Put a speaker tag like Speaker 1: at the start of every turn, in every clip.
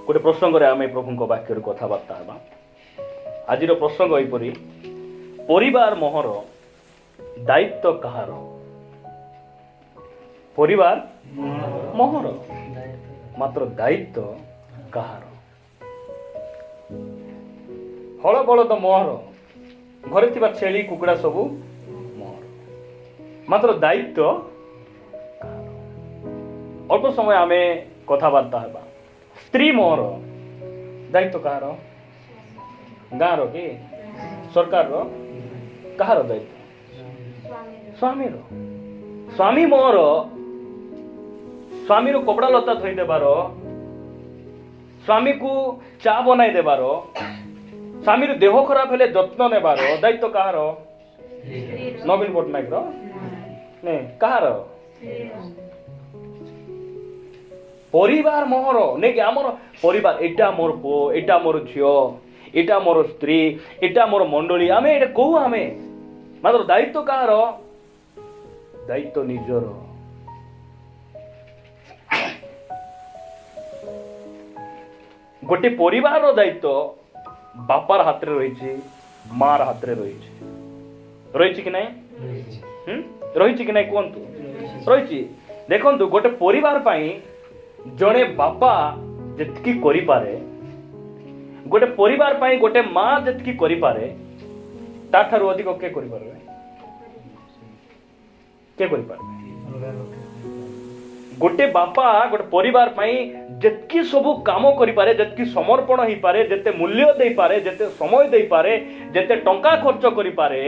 Speaker 1: गोटे प्रसंग आम प्रभु वाक्य कथबार्ता हेबा। आज प्रसंग एपरी परिवार मोहर दायित्व कहार। परिवार मोहर मात्र दायित्व कहार। हल बलद मोहर, घरे थिबा छेली कुकुड़ा सबू मोहर, मात्र दायित्व कहार। अल्प समय आमे कथबार्ता हेबा। स्त्री मोहर दायित्व कहार? गाँव कि सरकार रो? कहार दायित्व? स्वामी रो। स्वामी मोहर स्वामी रो कपड़ा लता धोई देबार, स्वामी को चा बनाई देबार, स्वामी रो देह खराब हेले जत्न नेबार दायित्व कहार? नवीन पट्टनायक रो? ने कहार? परिवार मोहर नहीं कि आमर परिवार एटा मोर पो, एटा मोर झियो, एटा मोर स्त्री, एटा मोर मंडली, आमे एटा कहू आमे, मात्र दायित्व कहार? दायित्व निजर। गोटे परिवार रो दायित्व बापार हाथ रे रही, मार हाथ रे रही कि नहीं? रही कि नहीं कहतु? रही। देखंतु गोटे परिवार पाई जड़े बापा जितकी करि पारे, गोटे परिवार पाई गोटे माँ जितकी करि पारे, ता ठारू अधिक के करि पारे? के करि पारे? गोटे बापा गोटे परिवार पाई जितकी सबु काम करि पारे, जितकी समर्पण ही पारे, जते मूल्य दे पारे, जते समय दे पारे, जते टंका खर्च करि पारे,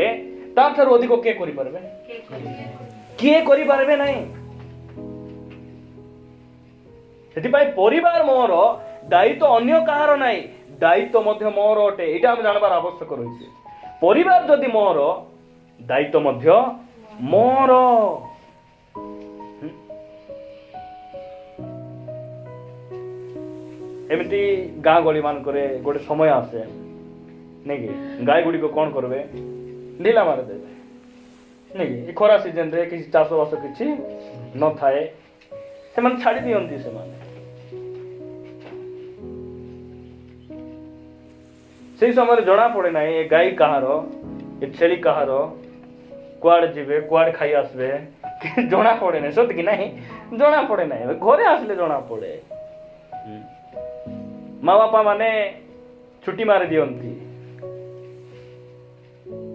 Speaker 1: ता ठारू अधिक के करि पारबे? के करि पारबे नहीं। सेतिपाई परिवार मोर दायित्व अन्य कहार नहीं, दायित्व मध्य मोर अटे। एटा हम जानबार आवश्यक रही। परिवार जदि मोर, दायित्व मध्य मोर। एमती गाँ गली मान करे गोटे समय आसे नहीं कि गाय गुड़ी को कौन करबे? ढीला मार देबे नहीं कि खरा सीजन रे किसी चाष बास किछि न थाए, से मन छाड़ी दियंती। से माने से समय जना पड़े ना ये गाय कहार, ये छेली कहार, कुआड़ जीवे, कुआड़ खाई आसबे, जना पड़े ना। सत कि नहीं? जना पड़े ना। घरे आसले जना पड़े। माँ बापा माने छुट्टी मारी दियंती।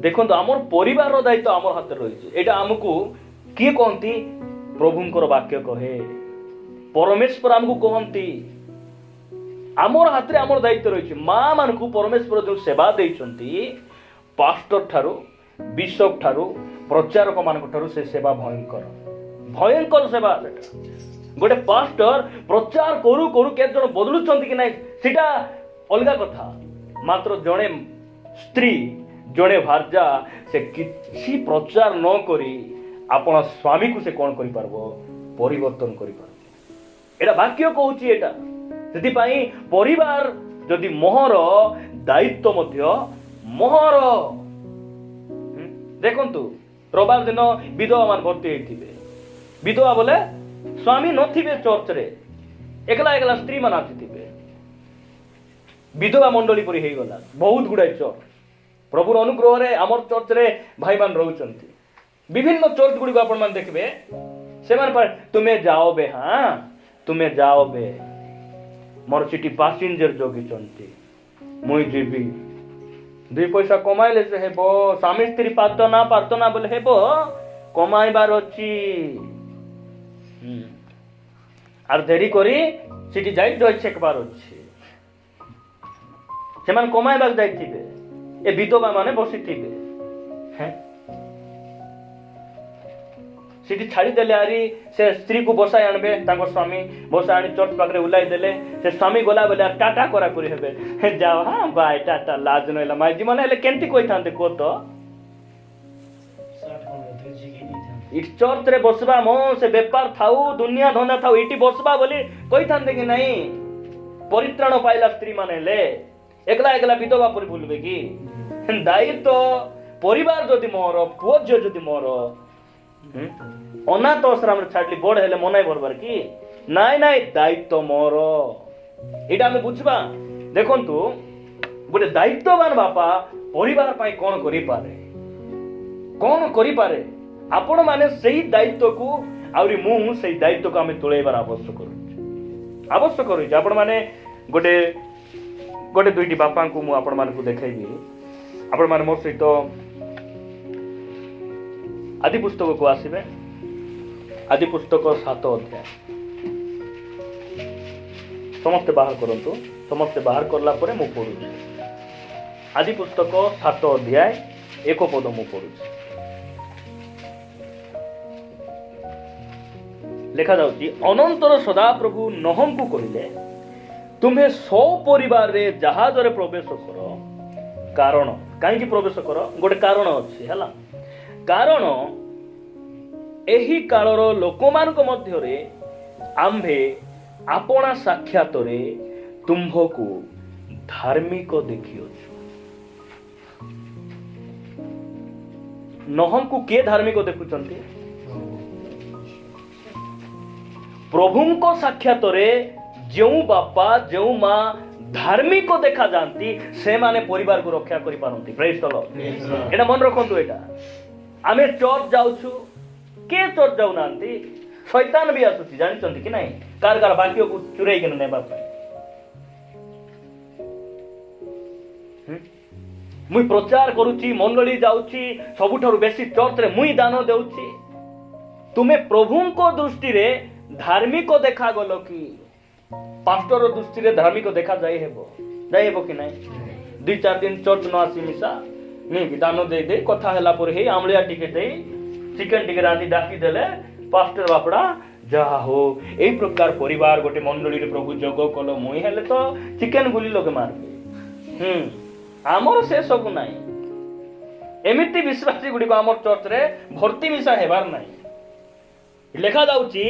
Speaker 1: देखो आमर परिवार रो दायित्व आमर हाथ रही। एटा हमकु किए कहती? प्रभुंकर वाक्य कहे, परमेश्वर आमको कहती। आमर हाथ रे आमर दायित्व रही। माँ मान को परमेश्वर जो सेवा देइछंती, पास्टर ठारू, बिशप ठारू, प्रचारक मान ठारू, से सेवा भयंकर भयंकर सेवा। गोटे पास्टर प्रचार करू करू के जण बदलुचंती कि नहीं सेटा अलगा कथा, मात्र जणे स्त्री जणे भार्या से किसी प्रचार न करी आपण स्वामी को से कौन करि पारबो? परिवर्तन करि पारबो। एटा वाक्य कहूची। एटा सेति पई परिवार जदि मोहर, दायित्व मध्य मोहर। देखंतु रविवार दिन विधवा मान भर्ती हेतिबे। विधवा बोले स्वामी नथिबे चर्च रे, एकला एकला स्त्री मान आथिबे। विधवा मंडली परि हेई गला बहुत गुडा चर्च। प्रभुर अनुग्रह रे आमर चर्च रे भाई मान रहउचंती। विभिन्न चर्च गुडी को आपण मान देखबे, से मान पर तुमे जाओ बे, हाँ तुमे जाओ बे, मोर सिटी पैसेंजर जोगिचंती, मुई जीबी, दुई पैसा कमाइले से हेबो, स्वामी स्त्री पार्तना बोले हेबो, कमाइबार अछि। आर देरी करी सिटी जाई जय छेकबार अछि। से मान कमाइबार जाइथिबे, ए विधवा माने बसिथिबे। हैं सिटी छाड़ी देले आरी से स्त्री को बसाई आनबे, तांको स्वामी बसाई आनी चर्च पाखरे उलाई देले। से स्वामी गला बेले टाटा करा करी हेबे, जाओ हाँ बाय टाटा, लाज नइला माई जीवन हेले केंती कोइ थांते को तो इट चर्च रे बसबा मो से व्यापार थाउ, दुनिया धंदा थाउ, इटी बसबा बोली कोइ थांते कि नहीं? परित्राण पाइला स्त्री माने ले एकला एकला विधवा पर भूलबे कि? दायित्व परिवार जदि मोर, पुओ झियो जदि मोर, अनाथ आश्रम छाड़ली बड़ हेले मनाई भरबार कि? नाई नाई, दायित्व मोर। এটা আমি বুঝবা। দেখন্তু গোটে দায়িত্ববান বাপা পরিবার পাই কোন করিপারে, কোন করিপারে। ଆପଣ ମାନେ ସେଇ ଦାୟିତ୍ୱକୁ ଆହୁରି ମୁଁ ସେଇ ଦାୟିତ୍ୱକୁ ଆମେ ତୁଳେଇବାର ଆବଶ୍ୟକ ରହିଛି। ଆପଣ ମାନେ ଗୋଟେ ଦୁଇଟି ବାପାଙ୍କୁ ମୁଁ ଆପଣ ମାନଙ୍କୁ ଦେଖେଇବି। ଆପଣ ମାନେ ମୋ ସହିତ ଆଦି ପୁସ୍ତକକୁ ଆସିବେ। ଆଦି ପୁସ୍ତକ 7 ଅଧ୍ୟାୟ ସମସ୍ତେ ବାହାର କରନ୍ତୁ। ସମସ୍ତେ ବାହାର କଲା ପରେ ମୁଁ ପଢୁଛି। ଆଦି ପୁସ୍ତକ 7 ଅଧ୍ୟାୟ 1 ପଦ ମୁଁ ପଢୁଛି। ଲେଖା ଯାଉଛି, ଅନନ୍ତର ସଦାପ୍ରଭୁ ନୋହଙ୍କୁ କହିଲେ, ତୁମ୍ଭେ ସପରିବାରରେ ଜାହାଜରେ ପ୍ରବେଶ କର। କାରଣ କାହିଁକି ପ୍ରବେଶ କର? ଗୋଟେ କାରଣ ଅଛି ହେଲା। କାରଣ ଏହି କାଳର ଲୋକମାନଙ୍କ ମଧ୍ୟରେ ଆମ୍ଭେ ଆପଣା ସାକ୍ଷାତରେ ତୁମ୍ଭକୁ ଧାର୍ମିକ ଦେଖିଅଛୁ। ନୋହଙ୍କୁ କିଏ ଧାର୍ମିକ ଦେଖୁଛନ୍ତି? ପ୍ରଭୁଙ୍କ ସାକ୍ଷାତରେ ଯେଉଁ ବାପା ଯେଉଁ ମା ଧାର୍ମିକ ଦେଖାଯାଆନ୍ତି ସେମାନେ ପରିବାରକୁ ରକ୍ଷା କରିପାରନ୍ତି। ପ୍ରେଜ୍ ଦ ଲର୍ଡ। ଏଇଟା ମନେ ରଖନ୍ତୁ। ଏଇଟା ଆମେ ଚର୍ଚ୍ଚ ଯାଉଛୁ, କିଏ ଚର୍ଚ୍ଚ ଯାଉନାହାନ୍ତି? ଶୈତାନ ବି ଆସୁଛି, ଜାଣିଛନ୍ତି କି ନାହିଁ? କାର ବାକ୍ୟକୁ ଚୁରେଇକିନା ନେବା ପାଇଁ। ମୁଇଁ ପ୍ରଚାର କରୁଛି, ମଣ୍ଡଳୀ ଯାଉଛି, ସବୁଠାରୁ ବେଶୀ ଚର୍ଚ୍ଚରେ ମୁଇଁ ଦାନ ଦେଉଛି। ତୁମେ ପ୍ରଭୁଙ୍କ ଦୃଷ୍ଟିରେ ଧାର୍ମିକ ଦେଖାଗଲ କି? ପାଷ୍ଟର ଦୃଷ୍ଟିରେ ଧାର୍ମିକ ଦେଖା ଯାଇ ହେବ କି ନାହିଁ? 2-4 ଦିନ ଚର୍ଚ୍ଚ ନ ଆସି ମିଶା ନେଇକି ଦାନ ଦେଇ କଥା ହେଲା ପରେ ହେଇ ଆମ୍ଳିଆ ଟିକେ ଦେଇ ଚିକେନ ଟିକେ ରାନ୍ଧି ଡାକି ଦେଲେ ପାଷ୍ଟର ବାପଡ଼ା ଯାହା ହଉ ଏଇ ପ୍ରକାର ପରିବାର ଗୋଟେ ମଣ୍ଡଳୀରେ ପ୍ରଭୁ ଯୋଗ କଲ, ମୁଇଁ ହେଲେ ତ ଚିକେନ ଗୁଲି ଲୋକେ ମାରବେ। ଆମର ସେ ସବୁ ନାହିଁ। ଏମିତି ବିଶ୍ୱାସୀ ଗୁଡ଼ିକ ଆମର ଚର୍ଚ୍ଚରେ ଭର୍ତ୍ତି ମିଶା ହେବାର ନାହିଁ। ଲେଖା ଯାଉଛି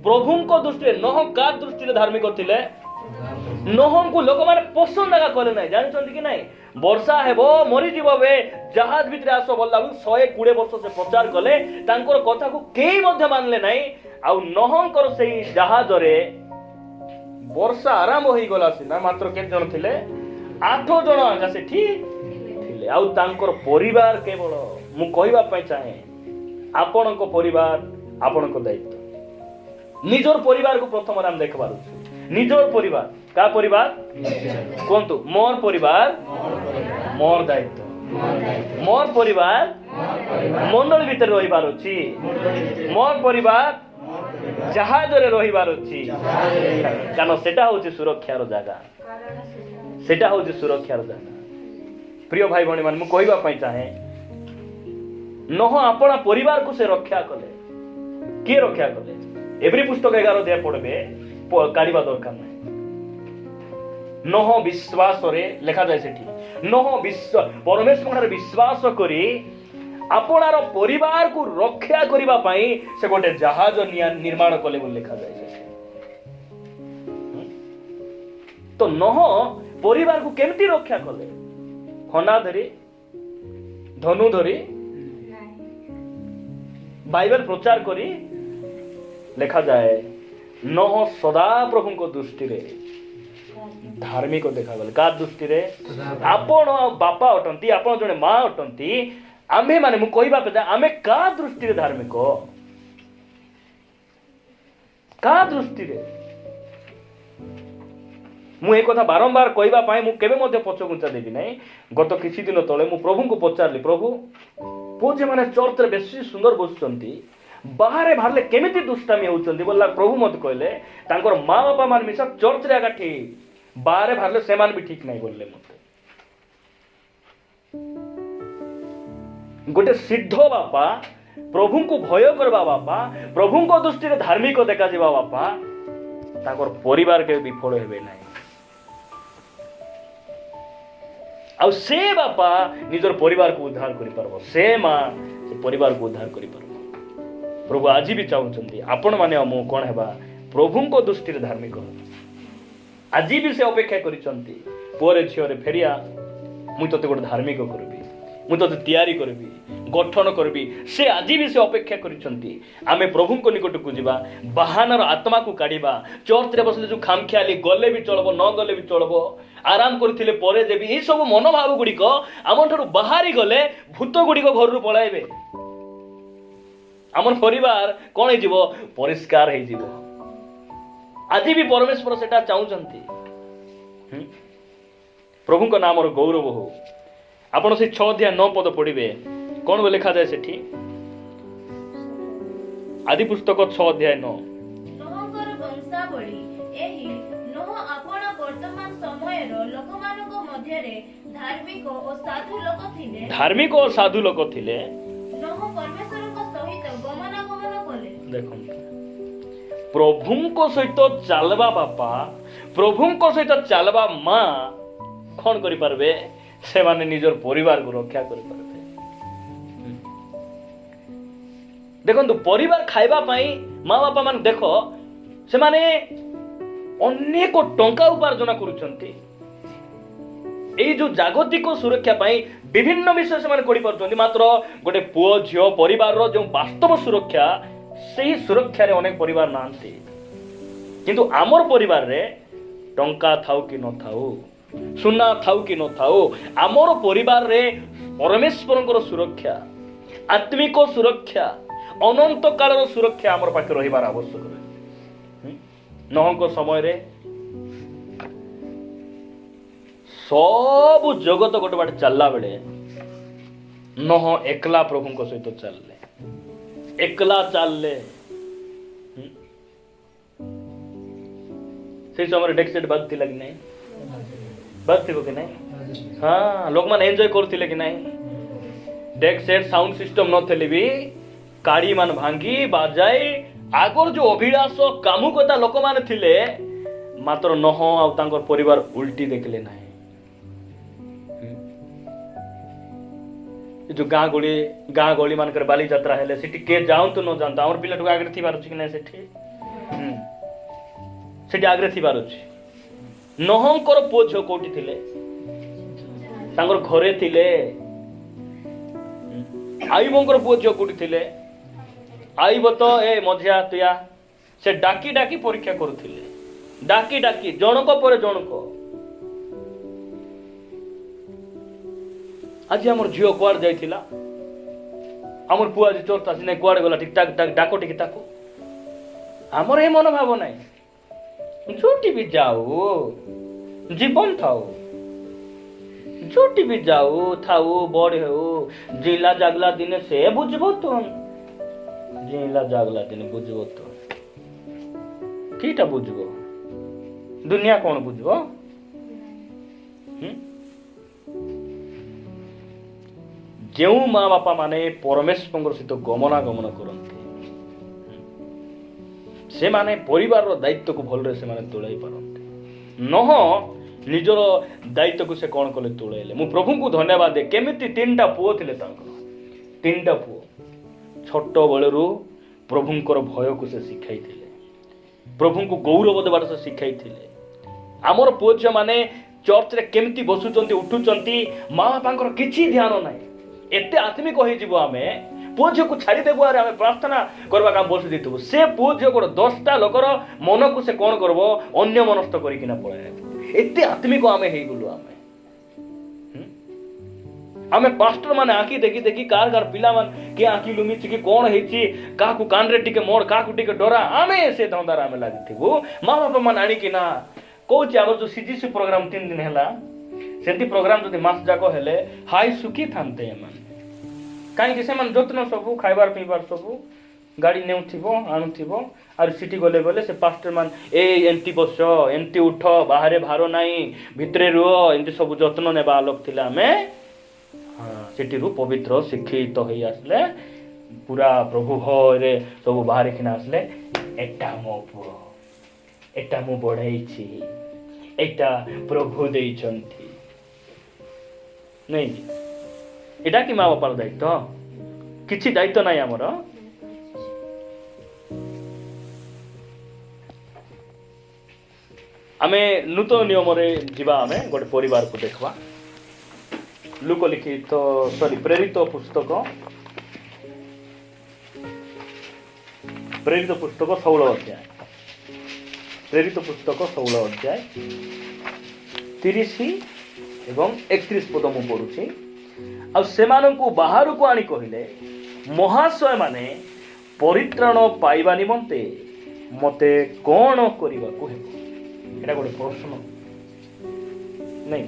Speaker 1: ପ୍ରଭୁଙ୍କ ଦୃଷ୍ଟିରେ ନୋହ କାହା ଦୃଷ୍ଟିରେ ଧାର୍ମିକ ଥିଲେ? ନୋହଙ୍କୁ ଲୋକମାନେ ପସନ୍ଦ ଏକା କଲେ ନାହିଁ, ଜାଣିଛନ୍ତି କି ନାହିଁ? ବର୍ଷା ହେବ, ମରିଯିବ ବେ, ଜାହାଜ ଭିତରେ ଆସ ବୋଲିଲା ବେଳକୁ 120 ବର୍ଷ ସେ ପ୍ରଚାର କଲେ, ତାଙ୍କର କଥାକୁ କେହି ମଧ୍ୟ ମାନିଲେ ନାହିଁ। ଆଉ ନୋହଙ୍କର ସେଇ ଜାହାଜରେ ବର୍ଷା ଆରମ୍ଭ ହେଇଗଲା ସିନା, ମାତ୍ର କେତେ ଜଣ ଥିଲେ? 8 ଜଣ ଆକା ସେଠି ଥିଲେ। ଆଉ ତାଙ୍କର ପରିବାର କେବଳ, ମୁଁ କହିବା ପାଇଁ ଚାହେଁ, ଆପଣଙ୍କ ପରିବାର ଆପଣଙ୍କ ଦାୟିତ୍ୱ। ନିଜର ପରିବାରକୁ ପ୍ରଥମରେ ଆମେ ଦେଖିପାରୁଛୁ। ନିଜର ପରିବାର, କାହା ପରିବାର? କୁହନ୍ତୁ, ମୋର ପରିବାର ମୋର ଦାୟିତ୍ୱ। ମୋର ପରିବାର ମଣ୍ଡଳୀ ଭିତରେ ରହିବାର ଅଛି। ମୋର ପରିବାର ଜାହାଜରେ ରହିବାର ଅଛି। କାରଣ ସେଟା ହଉଛି ସୁରକ୍ଷାର ଜାଗା। ସେଟା ହଉଛି ସୁରକ୍ଷାର ଜାଗା। ପ୍ରିୟ ଭାଇ ଭଉଣୀ ମାନେ, ମୁଁ କହିବା ପାଇଁ ଚାହେଁ, ନୋହ ଆପଣା ପରିବାରକୁ ସେ ରକ୍ଷା କଲେ। କିଏ ରକ୍ଷା କଲେ? ଏଭ୍ରି ପୁସ୍ତକ 11 ଅଧ୍ୟାୟ ପଢିବେ, କାଢିବା ଦରକାର ନାହିଁ। ନୋହ ବିଶ୍ୱାସରେ ଲେଖାଯାଏ ସେଠି, ନୋହ ପରମେଶ୍ୱରଙ୍କର ବିଶ୍ୱାସ କରି ଆପଣାର ପରିବାରକୁ ରକ୍ଷା କରିବା ପାଇଁ ସେ ଗୋଟେ ଜାହାଜ ନିର୍ମାଣ କଲେ ବୋଲି ଲେଖାଯାଏ ସେଠି। ତ ନୋହ ପରିବାରକୁ କେମିତି ରକ୍ଷା କଲେ? ଖଣ୍ଡା ଧରି, ଧନୁ ଧରି, ବାଇବେଲ ପ୍ରଚାର କରି? ଲେଖାଯାଏ ନୋହ ସଦାପ୍ରଭୁଙ୍କ ଦୃଷ୍ଟିରେ ଧାର୍ମିକ ଦେଖାଗଲେ। କାହା ଦୃଷ୍ଟିରେ? ଆପଣ ବାପା ଅଟନ୍ତି, ଆପଣ ଜଣେ ମା ଅଟନ୍ତି, ଆମ୍ଭେ ମାନେ, ମୁଁ କହିବା ପାଇଁ ଆମେ କାହା ଦୃଷ୍ଟିରେ ଧାର୍ମିକ? କାହା ଦୃଷ୍ଟିରେ? ମୁଁ ଏ କଥା ବାରମ୍ବାର କହିବା ପାଇଁ ମୁଁ କେବେ ମଧ୍ୟ ପଛଘୁଞ୍ଚା ଦେବି ନାହିଁ। ଗତ କିଛି ଦିନ ତଳେ ମୁଁ ପ୍ରଭୁଙ୍କୁ ପଚାରିଲି, ପ୍ରଭୁ, ପୁଅ ଯେମାନେ ଚର୍ଚ୍ଚରେ ବେଶୀ ସୁନ୍ଦର ବସୁଛନ୍ତି, ବାହାରେ ବାହାରିଲେ କେମିତି ଦୁଷ୍ଟାମି ହେଉଛନ୍ତି ବୋଲା ପ୍ରଭୁ ମତେ କହିଲେ, ତାଙ୍କର ମା ବାପା ମାନେ ମିଶା ଚର୍ଚ୍ଚରେ ଆକା ଠିକ, ବାହାରେ ବାହାରିଲେ ସେମାନେ ବି ଠିକ ନାହିଁ ବୋଲିଲେ ମତେ। ଗୋଟେ ସିଦ୍ଧ ବାପା, ପ୍ରଭୁଙ୍କୁ ଭୟ କରିବା ବାପା, ପ୍ରଭୁଙ୍କ ଦୃଷ୍ଟିରେ ଧାର୍ମିକ ଦେଖାଯିବା ବାପା, ତାଙ୍କର ପରିବାର କେବେ ବିଫଳ ହେବେ ନାହିଁ। ଆଉ ସେ ବାପା ନିଜର ପରିବାରକୁ ଉଦ୍ଧାର କରିପାରିବ, ସେ ମା ସେ ପରିବାରକୁ ଉଦ୍ଧାର କରିପାରିବ। ପ୍ରଭୁ ଆଜି ବି ଚାହୁଁଛନ୍ତି ଆପଣ ମାନେ ଆଉ ମୁଁ କଣ ହେବା? ପ୍ରଭୁଙ୍କ ଦୃଷ୍ଟିରେ ଧାର୍ମିକ। ଆଜି ବି ସେ ଅପେକ୍ଷା କରିଛନ୍ତି, ପୁଅରେ ଝିଅରେ ଫେରିଆ, ମୁଁ ତତେ ଗୋଟେ ଧାର୍ମିକ କରିବି। ମୁଁ ତତେ ତିଆରି କରିବି, ଗଠନ କରିବି। ସେ ଆଜି ବି ସେ ଅପେକ୍ଷା କରିଛନ୍ତି ଆମେ ପ୍ରଭୁଙ୍କ ନିକଟକୁ ଯିବା, ବାହାନର ଆତ୍ମାକୁ କାଢ଼ିବା। ଚର୍ଚ୍ଚରେ ବସିଲେ ଯୋଉ ଖାମଖିଆଲି, ଗଲେ ବି ଚଳିବ ନ ଗଲେ ବି ଚଳିବ, ଆରାମ କରିଥିଲେ ପରେ ଦେବି, ଏଇସବୁ ମନୋଭାବ ଗୁଡ଼ିକ ଆମଠାରୁ ବାହାରି ଗଲେ ଭୂତ ଗୁଡ଼ିକ ଘରରୁ ପଳାଇବେ। ଆମର ପରିବାର କ'ଣ ହେଇଯିବ? ପରିଷ୍କାର ହେଇଯିବ। ଆଜି ବି ପରମେଶ୍ୱର ସେଟା ଚାହୁଁଛନ୍ତି। ପ୍ରଭୁଙ୍କ ନାମର ଗୌରବ ହଉ। ଆପଣ ସେ 6 ଅଧ୍ୟାୟ 9 ପଦ ପଢିବେ, କ'ଣ ଲେଖାଯାଏ ସେଠି? ଆଦି ପୁସ୍ତକ 6 ଅଧ୍ୟାୟ 9।
Speaker 2: ନୋହଙ୍କର ବଂଶାବଳୀ ଏହି। ନୋହ ଆପଣ ବର୍ତ୍ତମାନ ସମୟର ଲୋକମାନଙ୍କ ମଧ୍ୟରେ ଧାର୍ମିକ ଓ ସାଧୁ ଲୋକ ଥିଲେ।
Speaker 1: ଧାର୍ମିକ ଓ ସାଧୁ ଲୋକ ଥିଲେ।
Speaker 2: ନୋହ ପରମେଶ୍ୱରଙ୍କ ସହିତ ଗମନାଗମନ କଲେ।
Speaker 1: ଦେଖନ୍ତୁ, ପ୍ରଭୁଙ୍କ ସହିତ ଚାଲବା ବାପା, ପ୍ରଭୁଙ୍କ ସହିତ ଚାଲବା ମା କ'ଣ କରିପାରିବେ? ସେମାନେ ନିଜର ପରିବାରକୁ ରକ୍ଷା କରିପାରିବେ। ଦେଖନ୍ତୁ, ପରିବାର ଖାଇବା ପାଇଁ ମା ବାପା ମାନେ ଦେଖ, ସେମାନେ ଅନେକ ଟଙ୍କା ଉପାର୍ଜନ କରୁଛନ୍ତି। ଏଇ ଯୋଉ ଜାଗତିକ ସୁରକ୍ଷା ପାଇଁ ବିଭିନ୍ନ ବିଷୟ ସେମାନେ କରିପାରୁଛନ୍ତି, ମାତ୍ର ଗୋଟେ ପୁଅ ଝିଅ ପରିବାରର ଯୋଉ ବାସ୍ତବ ସୁରକ୍ଷା, ସେହି ସୁରକ୍ଷାରେ ଅନେକ ପରିବାର ନାହାନ୍ତି। କିନ୍ତୁ ଆମର ପରିବାରରେ ଟଙ୍କା ଥାଉ କି ନଥାଉ, ସୁନା ଥାଉ କି ନଥାଉ, ଆମର ପରିବାରରେ ପରମେଶ୍ୱରଙ୍କର ସୁରକ୍ଷା, ଆତ୍ମିକ ସୁରକ୍ଷା, ଅନନ୍ତ କାଳର ସୁରକ୍ଷା ଆମର ପାଖରେ ରହିବାର ଆବଶ୍ୟକ ରହିଛି। ନୋହଙ୍କ ସମୟରେ ସବୁ ଜଗତ ଗୋଟେ ବାଟେ ଚାଲିଲା ବେଳେ ନୋହ ଏକଲା ପ୍ରଭୁଙ୍କ ସହିତ ଚାଲିଲେ, ଏକଲା ଚାଲିଲେ। ସେଇ ସମୟରେ ଡେକ୍ ସେଟ୍ ବାଜୁଥିଲା କି ନାହିଁ? ବାଜୁଥିବ କି ନାହିଁ? ହଁ, ଲୋକମାନେ ଏନ୍ଜୟ କରୁଥିଲେ କି ନାହିଁ? ଡେକ୍ ସେଟ୍ ସାଉଣ୍ଡ ସିଷ୍ଟମ ନଥିଲେ ବି କାଢି ମାନ ଭାଙ୍ଗି ବାଜାଇ ଆଗର ଯୋଉ ଅଭିଳାଷ କାମୁକତା ଲୋକମାନେ ଥିଲେ, ମାତ୍ର ନୋହ ଆଉ ତାଙ୍କର ପରିବାର ଉଲ୍ଟି ଦେଖିଲେ ନାହିଁ। ଯୋଉ ଗାଁ ଗହଳି ମାନଙ୍କରେ ବାଲିଯାତ୍ରା ହେଲେ ସେଠି କିଏ ଯାଆନ୍ତୁ ନ ଯାଆନ୍ତୁ, ଆମର ପିଲାଟୁ ଆଗରେ ଥିବାର ଅଛି କି ନାହିଁ? ସେଠି ଆଗରେ ଥିବାର ଅଛି। ନୋହଙ୍କର ପୁଅ ଝିଅ କୋଉଠି ଥିଲେ? ତାଙ୍କର ଘରେ ଥିଲେ। ଆୟୁବଙ୍କର ପୁଅ ଝିଅ କୋଉଠି ଥିଲେ? ଆୟୁବ ତ ଏ ମଝିଆ ତୁୟା, ସେ ଡାକି ଡାକି ପରୀକ୍ଷା କରୁଥିଲେ, ଡାକି ଡାକି ଜଣକ ପରେ ଜଣକ। ଆଜି ଆମର ଝିଅ କୁଆଡେ ଯାଇଥିଲା? ଆମର ପୁଅ ଆଜି ଚୋର ଆସି ନାହିଁ, କୁଆଡେ ଗଲା? ଠିକ ଠାକ ଡାକ ଟିକେ ତାକୁ। ଆମର ଏ ମନୋଭାବ ନାହିଁ। ଯୋଉଠି ବି ଯାଉ ଜୀବନ ଥାଉ, ଯୋଉଠି ବି ଯାଉ ଥାଉ, ବଢ ହେଉ, ଜିଲା ଜାଗଲା ଦିନେ ସେ ବୁଝିବ ତ, ଜିଲା ଜାଗଲା ଦିନେ ବୁଝିବ ତ। କିଟା ବୁଝିବ? ଦୁନିଆ କ'ଣ ବୁଝିବ? ଯେଉଁ ମା ବାପା ମାନେ ପରମେଶ୍ୱରଙ୍କ ସହିତ ଗମନାଗମନ କରନ୍ତି, ସେମାନେ ପରିବାରର ଦାୟିତ୍ୱକୁ ଭଲରେ ସେମାନେ ତୁଳାଇ ପାରନ୍ତି। ନୋହ ନିଜର ଦାୟିତ୍ୱକୁ ସେ କ'ଣ କଲେ? ତୁଳାଇଲେ। ମୁଁ ପ୍ରଭୁଙ୍କୁ ଧନ୍ୟବାଦ ଦେ, କେମିତି 3ଟା ପୁଅ ଥିଲେ ତାଙ୍କର, 3ଟା ପୁଅ ଛୋଟ ବେଳରୁ ପ୍ରଭୁଙ୍କର ଭୟକୁ ସେ ଶିଖାଇଥିଲେ, ପ୍ରଭୁଙ୍କୁ ଗୌରବ ଦେବାର ସେ ଶିଖାଇଥିଲେ। ଆମର ପୁଅ ଝିଅ ମାନେ ଚର୍ଚ୍ଚରେ କେମିତି ବସୁଛନ୍ତି, ଉଠୁଛନ୍ତି, ମା ବାପାଙ୍କର କିଛି ଧ୍ୟାନ ନାହିଁ। ଏତେ ଆତ୍ମିକ ହେଇଯିବ, ଆମେ ପୁଅ ଝିଅକୁ ଛାଡ଼ିଦେବୁ, ଆରେ ଆମେ ପ୍ରାର୍ଥନା କରିବା କାମ ବସି ଦେଇଥିବୁ। ସେ ପୁଅ ଝିଅ ଗୋଟେ 10ଟା ଲୋକର ମନକୁ ସେ କ'ଣ କରିବ? ଅନ୍ୟ ମନସ୍ଥ କରିକିନା ପଳାଇବ। ଏତେ ଆତ୍ମିକ ଆମେ ହେଇଗଲୁ। ଆମେ ପାଷ୍ଟର ମାନେ ଆଖି ଦେଖି ଦେଖି କାହାର ପିଲାମାନେ କିଏ ଆଖି ଲୁମିଛି କି କ'ଣ ହେଇଛି, କାହାକୁ କାନରେ ଟିକେ ମୋଡ଼, କାହାକୁ ଟିକେ ଡରା, ଆମେ ସେ ଧନ୍ଦାରେ ଆମେ ଲାଗିଥିବୁ। ମା ବାପା ମାନେ ଆଣିକିନା କହୁଛି, ଆମର ଯୋଉ CGC ପ୍ରୋଗ୍ରାମ 3 ଦିନ ହେଲା, ସେମିତି ପ୍ରୋଗ୍ରାମ ଯଦି ମାସ ଯାକ ହେଲେ ହାଇ ଶୁଖିଥାନ୍ତେ ଏମାନେ। କାହିଁକି? ସେମାନେ ଯତ୍ନ ସବୁ ଖାଇବାର ପିଇବାର ସବୁ ଗାଡ଼ି ନେଉଥିବ, ଆଣୁଥିବ, ଆଉ ସେଠି ଗଲେ ଗଲେ ସେ ପାଷ୍ଟର ମାନେ ଏମିତି ବସ, ଏମିତି ଉଠ, ବାହାରେ ଭାର ନାହିଁ, ଭିତରେ ରୁହ, ଏମିତି ସବୁ ଯତ୍ନ ନେବା ଲୋକ ଥିଲେ ଆମେ। ସେଠିରୁ ପବିତ୍ର ଶିକ୍ଷିତ ହେଇ ଆସିଲେ, ପୁରା ପ୍ରଭୁ ଭୟରେ ସବୁ ବାହାରିକିନା ଆସିଲେ, ଏଟା ମୋ ପୁଅ, ଏଟା ମୁଁ ବଢେଇଛି, ଏଟା ପ୍ରଭୁ ଦେଇଛନ୍ତି। ନାଇଁ, ଏଟା କି ମା ବାପାର ଦାୟିତ୍ୱ? କିଛି ଦାୟିତ୍ୱ ନାହିଁ ଆମର। ଆମେ ନୂତନ ନିୟମରେ ଯିବା, ଆମେ ଗୋଟେ ପରିବାରକୁ ଦେଖିବା। ଲୁକ ଲିଖିତ ପ୍ରେରିତ ପୁସ୍ତକ 16 ଅଧ୍ୟାୟ। ପ୍ରେରିତ ପୁସ୍ତକ 16 ଅଧ୍ୟାୟ 30 ଏବଂ 31 ପଦ ମୁଁ ପଢୁଛି। ଆଉ ସେମାନଙ୍କୁ ବାହାରକୁ ଆଣି କହିଲେ, ମହାଶୟ ମାନେ ପରିତ୍ରାଣ ପାଇବା ନିମନ୍ତେ ମତେ କଣ କରିବାକୁ ହେବ? ଏଇଟା ଗୋଟେ ପ୍ରଶ୍ନ ନାଇଁ?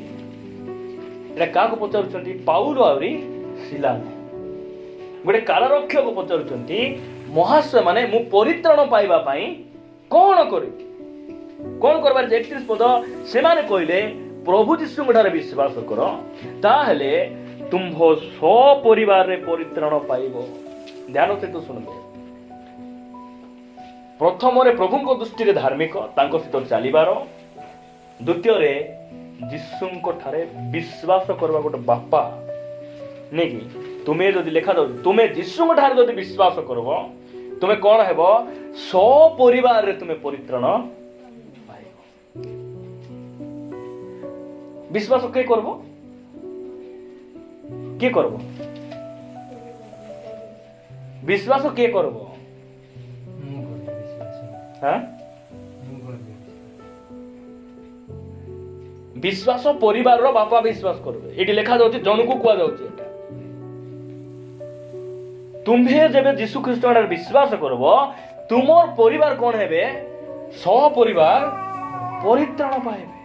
Speaker 1: ଏଇଟା କାହାକୁ ପଚାରୁଛନ୍ତି? ପାଉଲ ଆହୁରି ସିଲାକୁ। ଗୋଟେ କାରାରକ୍ଷକ ପଚାରୁଛନ୍ତି, ମହାଶୟ ମାନେ ମୁଁ ପରିତ୍ରାଣ ପାଇବା ପାଇଁ କଣ କରିବି? କଣ କରିବାର? 31 ପଦ, ସେମାନେ କହିଲେ ପ୍ରଭୁ ଯୀଶୁଙ୍କ ଠାରେ ବିଶ୍ୱାସ କର, ତାହେଲେ ତୁମ୍ଭ ସପରିବାରରେ ପରିତ୍ରାଣ ପାଇବ। ଧ୍ୟାନ ସହିତ ଶୁଣିବେ। ପ୍ରଥମରେ ପ୍ରଭୁଙ୍କ ଦୃଷ୍ଟିରେ ଧାର୍ମିକ, ତାଙ୍କ ସହିତ ଚାଲିବାର। ଦ୍ୱିତୀୟରେ ଯୀଶୁଙ୍କ ଠାରେ ବିଶ୍ୱାସ କରିବା ଗୋଟେ ବାପା ନାଇକି? ତୁମେ ଯଦି ଲେଖାଯାଉଛି, ତୁମେ ଯୀଶୁଙ୍କ ଠାରେ ଯଦି ବିଶ୍ୱାସ କରିବ, ତୁମେ କଣ ହେବ? ସପରିବାରରେ ତୁମେ ପରିତ୍ରାଣ ପାଇବ। ବିଶ୍ୱାସ କିଏ କରିବ? କିଏ କରିବ? ବିଶ୍ୱାସ କିଏ କରିବ? ବିଶ୍ୱାସ ପରିବାରର ବାପା ବିଶ୍ୱାସ କରିବେ। ଏଠି ଲେଖାଯାଉଛି, ଜଣକୁ କୁହାଯାଉଛି ଏଟା। ତୁମ୍ଭେ ଯେବେ ଯୀଶୁ ଖ୍ରୀଷ୍ଟଙ୍କର ବିଶ୍ୱାସ କରିବ, ତୁମର ପରିବାର କଣ ହେବେ? ସପରିବାର ପରିତ୍ରାଣ ପାଇବେ।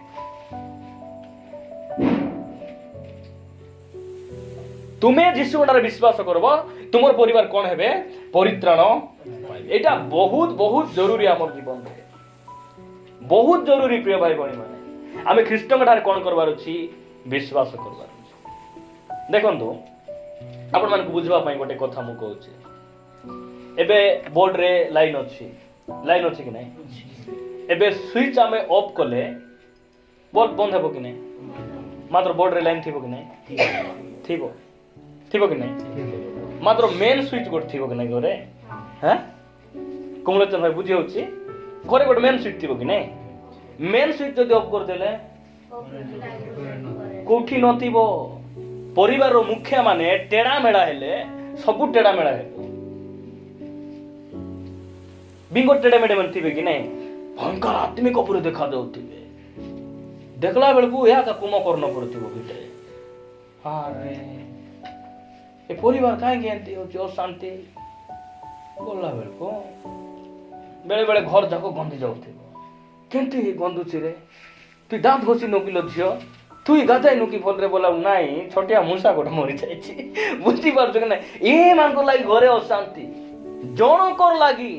Speaker 1: ତୁମେ ଯୀଶୁଙ୍କର ବିଶ୍ୱାସ କରିବ, ତୁମର ପରିବାର କଣ ହେବେ? ପରିତ୍ରାଣ ପାଇବେ। ଏଇଟା ବହୁତ ବହୁତ ଜରୁରୀ ଆମର ଜୀବନରେ, ବହୁତ ଜରୁରୀ। ପ୍ରିୟ ଭାଇ ଭଉଣୀ ମାନେ, ଆମେ ଖ୍ରୀଷ୍ଟଙ୍କ ଠାରେ କଣ କରିବାର ଅଛି? ବିଶ୍ୱାସ କରିବାର ଅଛି। ଦେଖନ୍ତୁ, ଆପଣ ମାନଙ୍କୁ ବୁଝିବା ପାଇଁ ଗୋଟେ କଥା ମୁଁ କହୁଛି। ଏବେ ବୋର୍ଡରେ ଲାଇନ ଅଛି କି ନାହିଁ? ଏବେ ସୁଇଚ ଆମେ ଅଫ୍ କଲେ ବଲ୍ବ ବନ୍ଦ ହେବ କି ନାହିଁ? ମାତ୍ର ବୋର୍ଡରେ ଲାଇନ ଥିବ କି ନାହିଁ? ଥିବ କି ନାହିଁ? ମାତ୍ର ମେନ୍ ସୁଇଚ ଗୋଟେ ଥିବ କି ନାହିଁ ଘରେ? କୁମଳଚନ୍ଦ୍ର ଭାଇ ବୁଝି ହଉଛି? ଘରେ ଗୋଟେ ମେନ୍ ସୁଇଚ ଥିବ କି ନାହିଁ? ମେନ୍ ସୁଇଚ ଯଦି ଅଫ୍ କରିଦେଲେ କୋଉଠି ନଥିବ। ପରିବାରର ମୁଖିଆ ମାନେ ଟେଢା ମେଢା ହେଲେ ସବୁ ଟେଢା ମେଢା ହେବ। ବିଙ୍ଗ ଟେଢା ମେଢା ମାନେ ଥିବେ କି ନାହିଁ? ଭୟଙ୍କର ଆତ୍ମିକ ପୁର ଦେଖାଯାଉଥିବେ। ଦେଖିଲା ବେଳକୁ ଏହା କୁମକର୍ଣ୍ଣ କରୁଥିବ ଭିତରେ। ଆରେ ଏ ପରିବାର କାହିଁକି ଏମିତି ହଉଛି? ଅଶାନ୍ତି। ଗଲା ବେଳକୁ ବେଳେ ବେଳେ ଘର ଯାକ ଗନ୍ଧି ଯାଉଥିବ। କେମିତି ଗନ୍ଧୁଛି ରେ? ତୁଇ ଦାନ୍ତ ଘଷି ନକିଲ ଝିଅ? ତୁଇ ଗାଧାଇ ନୁକି ଭଲରେ? ବୋଲା ନାଇଁ, ଛୋଟିଆ ମୂଷା ଗୋଟେ ମରିଯାଇଛି। ବୁଝିପାରୁଛ କି ନାଇଁ? ଏମାନଙ୍କ ଲାଗି ଘରେ ଅଶାନ୍ତି, ଜଣଙ୍କର ଲାଗି।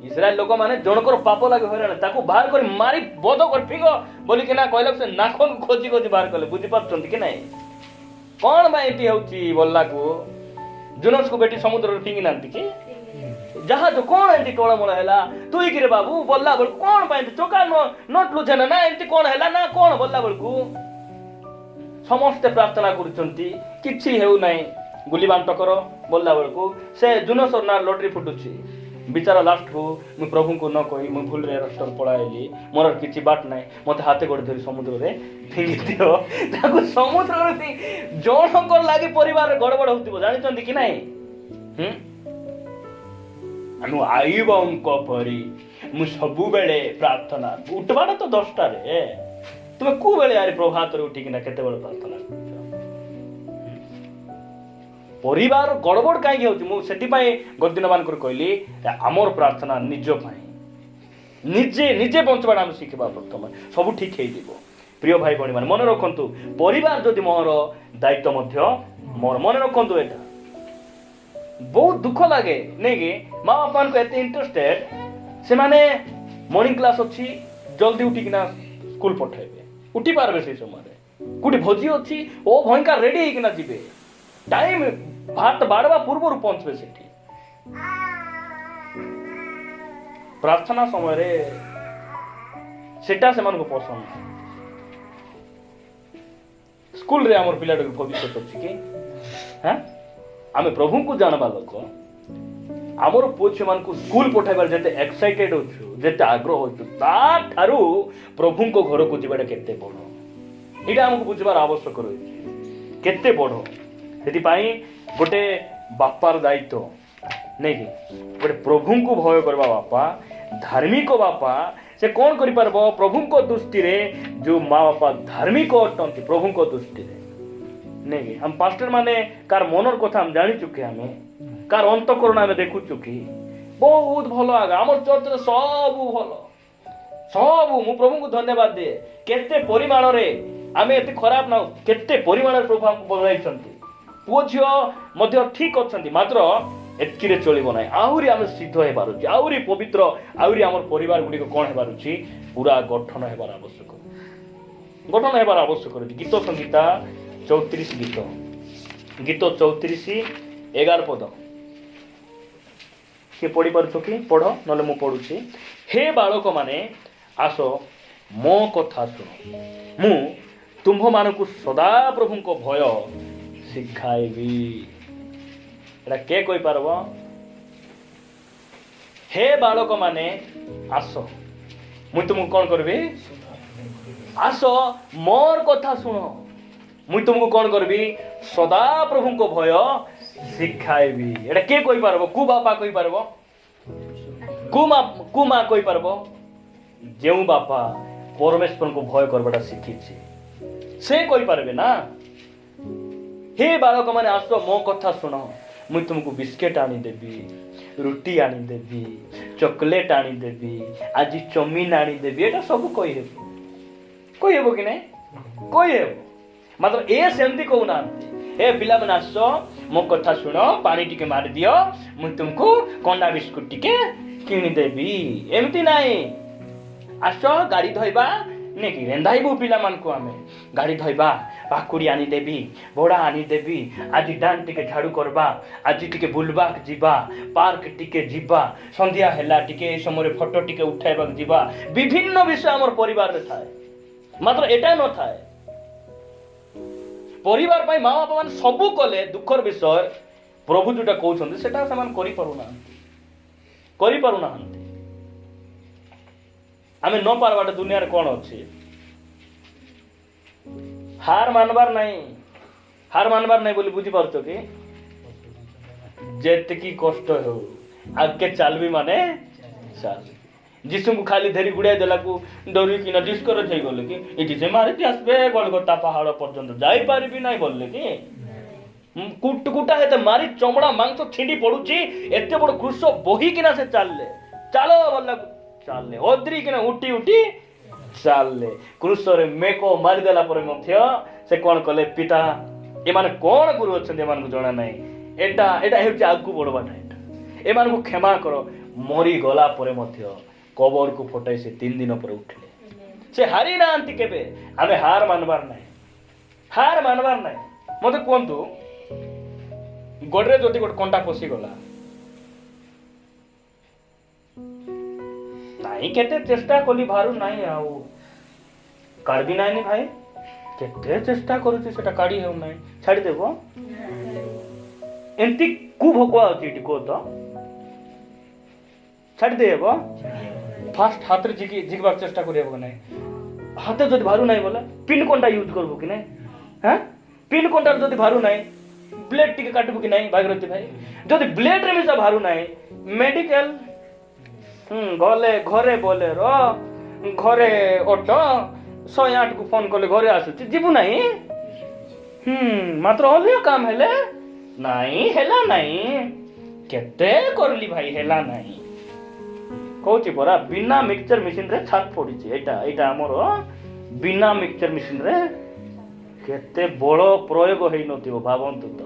Speaker 1: ଇସ୍ରାଏଲ ଲୋକମାନେ ଜଣଙ୍କର ପାପ ଲାଗି ହଇରାଣ, ତାକୁ ବାହାର କରି ମାରି ବଧ କରି ଫିଙ୍ଗ ବୋଲିକିନା କହିଲେ, ସେ ନାକକୁ ଖୋଜି ଖୋଜି ବାହାର କଲେ। ବୁଝିପାରୁଛନ୍ତି କି ନାଇଁ? କଣ ପାଇଁ ଏମିତି ହଉଛି? ବୋଲାକୁ ଜୁନସକୁ ବେଟି ସମୁଦ୍ରରେ ଫିଙ୍ଗି ନାହାନ୍ତି କି? ଜାହାଜ କଣ ଏମିତି ଟଳମଳ ହେଲା? ତୁଇ କିରେ ବାବୁ ବୋଲା ବେଳକୁ କଣ ପାଇଁ ଚକା ନଟ ଲୁଝେନା ନା ଏମିତି କଣ ହେଲା ନା କଣ? ବୋଲା ବେଳକୁ ସମସ୍ତେ ପ୍ରାର୍ଥନା କରୁଛନ୍ତି, କିଛି ହେଉନାହିଁ। ଗୁଲି ବାଣ୍ଟ କର ବୋଲା ବେଳକୁ ସେ ଜୁନସର ନା ଲଟରି ଫୁଟୁଛି। ବିଚାର ଲାଷ୍ଟକୁ, ମୁଁ ପ୍ରଭୁଙ୍କୁ ନ କହି ମୁଁ ଭୁଲରେ ରାସ୍ତାରୁ ପଳାଇଲି, ମୋର କିଛି ବାଟ ନାହିଁ, ମତେ ହାତେ ଗୋଡେ ଧରି ସମୁଦ୍ରରେ ଫିଙ୍ଗି ଦିଅ। ତାକୁ ସମୁଦ୍ରରେ ଜଣଙ୍କର ଲାଗି ପରିବାରରେ ଗଡବଡ ହଉଥିବ। ଜାଣିଛନ୍ତି କି ନାଇଁ? ମୁଁ ଆଇବଙ୍କ ପରି ମୁଁ ସବୁବେଳେ ପ୍ରାର୍ଥନା। ଉଠବାଟା ତ 10ଟାରେ। ତୁମେ କୋଉ ବେଳେ ଆରେ ପ୍ରଭାତରେ ଉଠିକିନା କେତେବେଳେ ପ୍ରାର୍ଥନା କରୁଛ? ପରିବାର ଗଡବଡ କାହିଁକି ହଉଛି? ମୁଁ ସେଥିପାଇଁ ଗତ ଦିନ ମାନଙ୍କର କହିଲି, ଆମର ପ୍ରାର୍ଥନା ନିଜ ପାଇଁ, ନିଜେ ବଞ୍ଚବାଟା ଆମେ ଶିଖିବା। ପ୍ରଥମେ ସବୁ ଠିକ ହେଇଯିବ। ପ୍ରିୟ ଭାଇ ଭଉଣୀ ମାନେ, ମନେ ରଖନ୍ତୁ, ପରିବାର ଯଦି ମୋର ଦାୟିତ୍ୱ ମଧ୍ୟ ମୋର। ମନେ ରଖନ୍ତୁ, ଏଇଟା ବହୁତ ଦୁଃଖ ଲାଗେ ନାଇକି? ମା ବାପାଙ୍କୁ ଏତେ ଇଣ୍ଟରେଷ୍ଟେଡ, ସେମାନେ ମର୍ଣ୍ଣିଂ କ୍ଲାସ ଅଛି, ଜଲ୍ଦି ଉଠିକିନା ସ୍କୁଲ ପଠାଇବେ, ଉଠି ପାରିବେ ସେଇ ସମୟରେ। କୋଉଠି ଭୋଜି ଅଛି, ଓ ଭୟଙ୍କା ରେଡି ହେଇକିନା ଯିବେ, ଟାଇମ ଭାତ ବାড়ବା ପୂର୍ବରୁ ପହଞ୍ଚିବେ ସେଠି। ପ୍ରାର୍ଥନା ସମୟରେ ସେଟା ସେମାନଙ୍କୁ ପସନ୍ଦ। ସ୍କୁଲରେ ଆମର ପିଲାଟିକୁ ଭବିଷ୍ୟତ ଅଛି କି? ଆମେ ପ୍ରଭୁଙ୍କୁ ଜାଣବା ଲୋକ, ଆମର ପୁଅ ଝିଅମାନଙ୍କୁ ସ୍କୁଲ ପଠାଇବାର ଯେତେ ଏକ୍ସାଇଟେଡ୍ ଅଛୁ, ଯେତେ ଆଗ୍ରହ ଅଛୁ, ତାଠାରୁ ପ୍ରଭୁଙ୍କ ଘରକୁ ଯିବାଟା କେତେ ବଡ଼, ଏଇଟା ଆମକୁ ବୁଝିବାର ଆବଶ୍ୟକ ରହିଛି। କେତେ ବଡ଼, ସେଥିପାଇଁ ଗୋଟେ ବାପାର ଦାୟିତ୍ୱ ନାଇକି, ଗୋଟେ ପ୍ରଭୁଙ୍କୁ ଭୟ କରିବା ବାପା, ଧାର୍ମିକ ବାପା, ସେ କ'ଣ କରିପାରିବ? ପ୍ରଭୁଙ୍କ ଦୃଷ୍ଟିରେ ଯୋଉ ମା ବାପା ଧାର୍ମିକ ଅଟନ୍ତି ପ୍ରଭୁଙ୍କ ଦୃଷ୍ଟିରେ ନାଇକି, ଆମ ପାଷ୍ଟର ମାନେ କାହାର ମନର କଥା ଆମେ ଜାଣିଛୁ କି, ଆମେ କାହାର ଅନ୍ତଃକରଣ ଆମେ ଦେଖୁଛୁ କି? ବହୁତ ଭଲ ଆଜ୍ଞା, ଆମର ଚର୍ଚ୍ଚରେ ସବୁ ଭଲ, ସବୁ। ମୁଁ ପ୍ରଭୁଙ୍କୁ ଧନ୍ୟବାଦ ଦିଏ। କେତେ ପରିମାଣରେ ଆମେ ଏତେ ଖରାପ ନାହୁଁ, କେତେ ପରିମାଣରେ ପ୍ରଭୁ ଆମକୁ ବଦଳାଇଛନ୍ତି। ପୁଅ ଝିଅ ମଧ୍ୟ ଠିକ ଅଛନ୍ତି, ମାତ୍ର ଏତିକିରେ ଚଳିବ ନାହିଁ। ଆହୁରି ଆମେ ସିଦ୍ଧ ହେବାରୁଛି, ଆହୁରି ପବିତ୍ର, ଆହୁରି ଆମର ପରିବାର ଗୁଡ଼ିକ କ'ଣ ହେବାରୁଛି? ପୁରା ଗଠନ ହେବାର ଆବଶ୍ୟକ, ଗଠନ ହେବାର ଆବଶ୍ୟକ ରହିଛି। ଗୀତ ସଂହିତା 34 ଗୀତ 34:11 ପଦ କିଏ ପଢ଼ିପାରୁଛ କି? ପଢ଼, ନହେଲେ ମୁଁ ପଢ଼ୁଛି। ହେ ବାଳକମାନେ ଆସ ମୋ କଥା ଶୁଣ, ମୁଁ ତୁମ୍ଭମାନଙ୍କୁ ସଦା ପ୍ରଭୁଙ୍କ ଭୟ ଶିଖାଇବି। ଏଟା କିଏ କହିପାରିବ? ହେ ବାଳକମାନେ ଆସ, ମୁଁ ତୁମକୁ କ'ଣ କରିବି? ଆସ ମୋର କଥା ଶୁଣ, ମୁଁ ତୁମକୁ କ'ଣ କରିବି? ସଦା ପ୍ରଭୁଙ୍କ ଭୟ ଶିଖାଇବି। ଏଟା କିଏ କହିପାରିବ? କୁ ବାପା କହିପାରିବ? କୁ ମା କହିପାରିବ? ଯେଉଁ ବାପା ପରମେଶ୍ୱରଙ୍କୁ ଭୟ କରିବାଟା ଶିଖିଛି ସେ କହିପାରିବେ ନା। ହେ ବାଳକମାନେ ଆସ ମୋ କଥା ଶୁଣ, ମୁଁ ତୁମକୁ ବିସ୍କେଟ୍ ଆଣିଦେବି, ରୁଟି ଆଣିଦେବି, ଚକୋଲେଟ୍ ଆଣିଦେବି, ଆଜି ଚମିନ ଆଣିଦେବି। ଏଟା ସବୁ କହିହେବ କି ନାହିଁ? କହିହେବ, ମାତ୍ର ଏ ସେମିତି କହୁନାହାନ୍ତି। ହେ ପିଲାମାନେ ଆସ ମୋ କଥା ଶୁଣ, ପାଣି ଟିକେ ମାରିଦିଅ, ମୁଁ ତୁମକୁ କଣ୍ଡା ବିସ୍କୁଟ ଟିକେ କିଣିଦେବି। ଏମିତି ନାହିଁ। ଆସ ଗାଡ଼ି ଧୋଇବା ନାଇକି, ରେନ୍ଧାଇବୁ ପିଲାମାନଙ୍କୁ, ଆମେ ଗାଡ଼ି ଧୋଇବା, ପାକୁଡ଼ି ଆଣିଦେବି, ଭଡ଼ା ଆଣିଦେବି, ଆଜି ଡାନ୍ ଟିକେ ଝାଡ଼ୁ କରିବା, ଆଜି ଟିକେ ବୁଲବାକୁ ଯିବା, ପାର୍କ ଟିକେ ଯିବା, ସନ୍ଧ୍ୟା ହେଲା ଟିକେ ଏ ସମୟରେ ଫଟୋ ଟିକେ ଉଠାଇବାକୁ ଯିବା। ବିଭିନ୍ନ ବିଷୟ ଆମର ପରିବାରରେ ଥାଏ, ମାତ୍ର ଏଟା ନଥାଏ। ପରିବାର ପାଇଁ ମା ବାପା ମାନେ ସବୁ କଲେ ଦୁଃଖର ବିଷୟ, ପ୍ରଭୁ ଯୋଉଟା କହୁଛନ୍ତି ସେଟା ସେମାନେ କରିପାରୁନାହାନ୍ତି। ଆମେ ନ ପାରବାଟା ଦୁନିଆରେ କ'ଣ ଅଛି? ହାର ମାନବାର ନାହିଁ ବୋଲି ବୁଝିପାରୁଛ କି? ଯେତିକି କଷ୍ଟ ହେଉ ଆଗକେ ଚାଲବି ମାନେ ଚାଲ। ଯୀଶୁଙ୍କୁ ଖାଲି ଧରି ଗୁଡ଼ାଇ ଦେଲାକୁ ଡରିକିନା ଡିସ୍କରେଜ୍ ହେଇଗଲେ କି ଏଠି ସେ ମାରିକି ଆସିବେ, ଗଲଗତା ପାହାଡ଼ ପର୍ଯ୍ୟନ୍ତ ଯାଇପାରିବି ନାହିଁ ବୋଲିଲେ କି? କୁଟା ଏତେ ମାରି ଚମଡ଼ା ମାଂସ ଛିଣ୍ଡି ପଡୁଛି, ଏତେ ବଡ଼ କୃଷ ବୋହିକିନା ସେ ଚାଲିଲେ, ଚାଲ ବୋଲାକୁ ଚାଲିଲେ, ଅଦ୍ରିକିନା ଉଠି ଚାଲିଲେ। କୃଷରେ ମେକ ମାରିଦେଲା ପରେ ମଧ୍ୟ ସେ କ'ଣ କଲେ? ପିତା, ଏମାନେ କ'ଣ ଗୁରୁ ଅଛନ୍ତି ଏମାନଙ୍କୁ ଜଣା ନାହିଁ, ଏଟା ହେଉଛି ଆଗକୁ ବଢ଼ବାଟା, ଏମାନଙ୍କୁ କ୍ଷମା କର। ମରିଗଲା ପରେ ମଧ୍ୟ କବରକୁ ଫଟାଇ ସେ 3 ଦିନ ପରେ ଉଠିଲେ। ସେ ହାରି ନାହାନ୍ତି କେବେ। ଆମେ ହାର ମାନବାର ନାହିଁ। ମତେ କୁହନ୍ତୁ, ଗୋଡ଼ରେ ଯଦି ଗୋଟେ କଣ୍ଟା ପଶିଗଲା, ନାଇଁ କେତେ ଚେଷ୍ଟା କଲି ବାହାରୁ ନାହିଁ, ଆଉ କାଢ଼ି ନାହିଁ ଭାଇ, କେତେ ଚେଷ୍ଟା କରୁଛି ସେଟା କାଢ଼ି ହେଉନାହିଁ, ଛାଡ଼ିଦେବ? ଏମିତି କୁ ଭୋକ ଅଛି ଏଠି କୁହ ତ? ଛାଡ଼ିଦେଇ ହେବ? ଫାଷ୍ଟ ହାତରେ ଝିକିବାକୁ ଚେଷ୍ଟା କରିହେବ କି ନାହିଁ? ହାତ ଯଦି ବାହାରୁ ନାହିଁ ବୋଲେ ପିନ୍ କଣ୍ଟା ୟୁଜ୍ କରିବୁ କି ନାହିଁ? ପିନ୍ କଣ୍ଟାରେ ଯଦି ବାହାରୁ ନାହିଁ, ବ୍ଲେଡ୍ ଟିକେ କାଟିବୁ କି ନାହିଁ ଭାଗୀରଥୀ ଭାଇ? ଯଦି ବ୍ଲେଡ୍ରେ ମିଶା ବାହାରୁ ନାହିଁ, ମେଡିକାଲ ଗଲେ ଘରେ ବୋଲେର, ଘରେ ଅଟୋ, 108କୁ ଫୋନ୍ କଲେ ଘରେ ଆସୁଛି, ଯିବୁ ନାହିଁ? ମାତ୍ର ଅନ୍ୟ କାମ ହେଲେ ନାହିଁ, ହେଲା ନାହିଁ। କେତେ କରିଲି ଭାଇ, ହେଲା ନାହିଁ। କହୁଛି ପରା, ବିନା ମିକ୍ସଚର ମେସିନରେ ଛାତ ପଡ଼ିଛି। ଏଇଟା ଆମର ବିନା ମିକ୍ସଚର ମେସିନରେ କେତେ ବଡ଼ ପ୍ରୟୋଗ ହେଇନଥିବ ଭାବନ୍ତୁ ତ।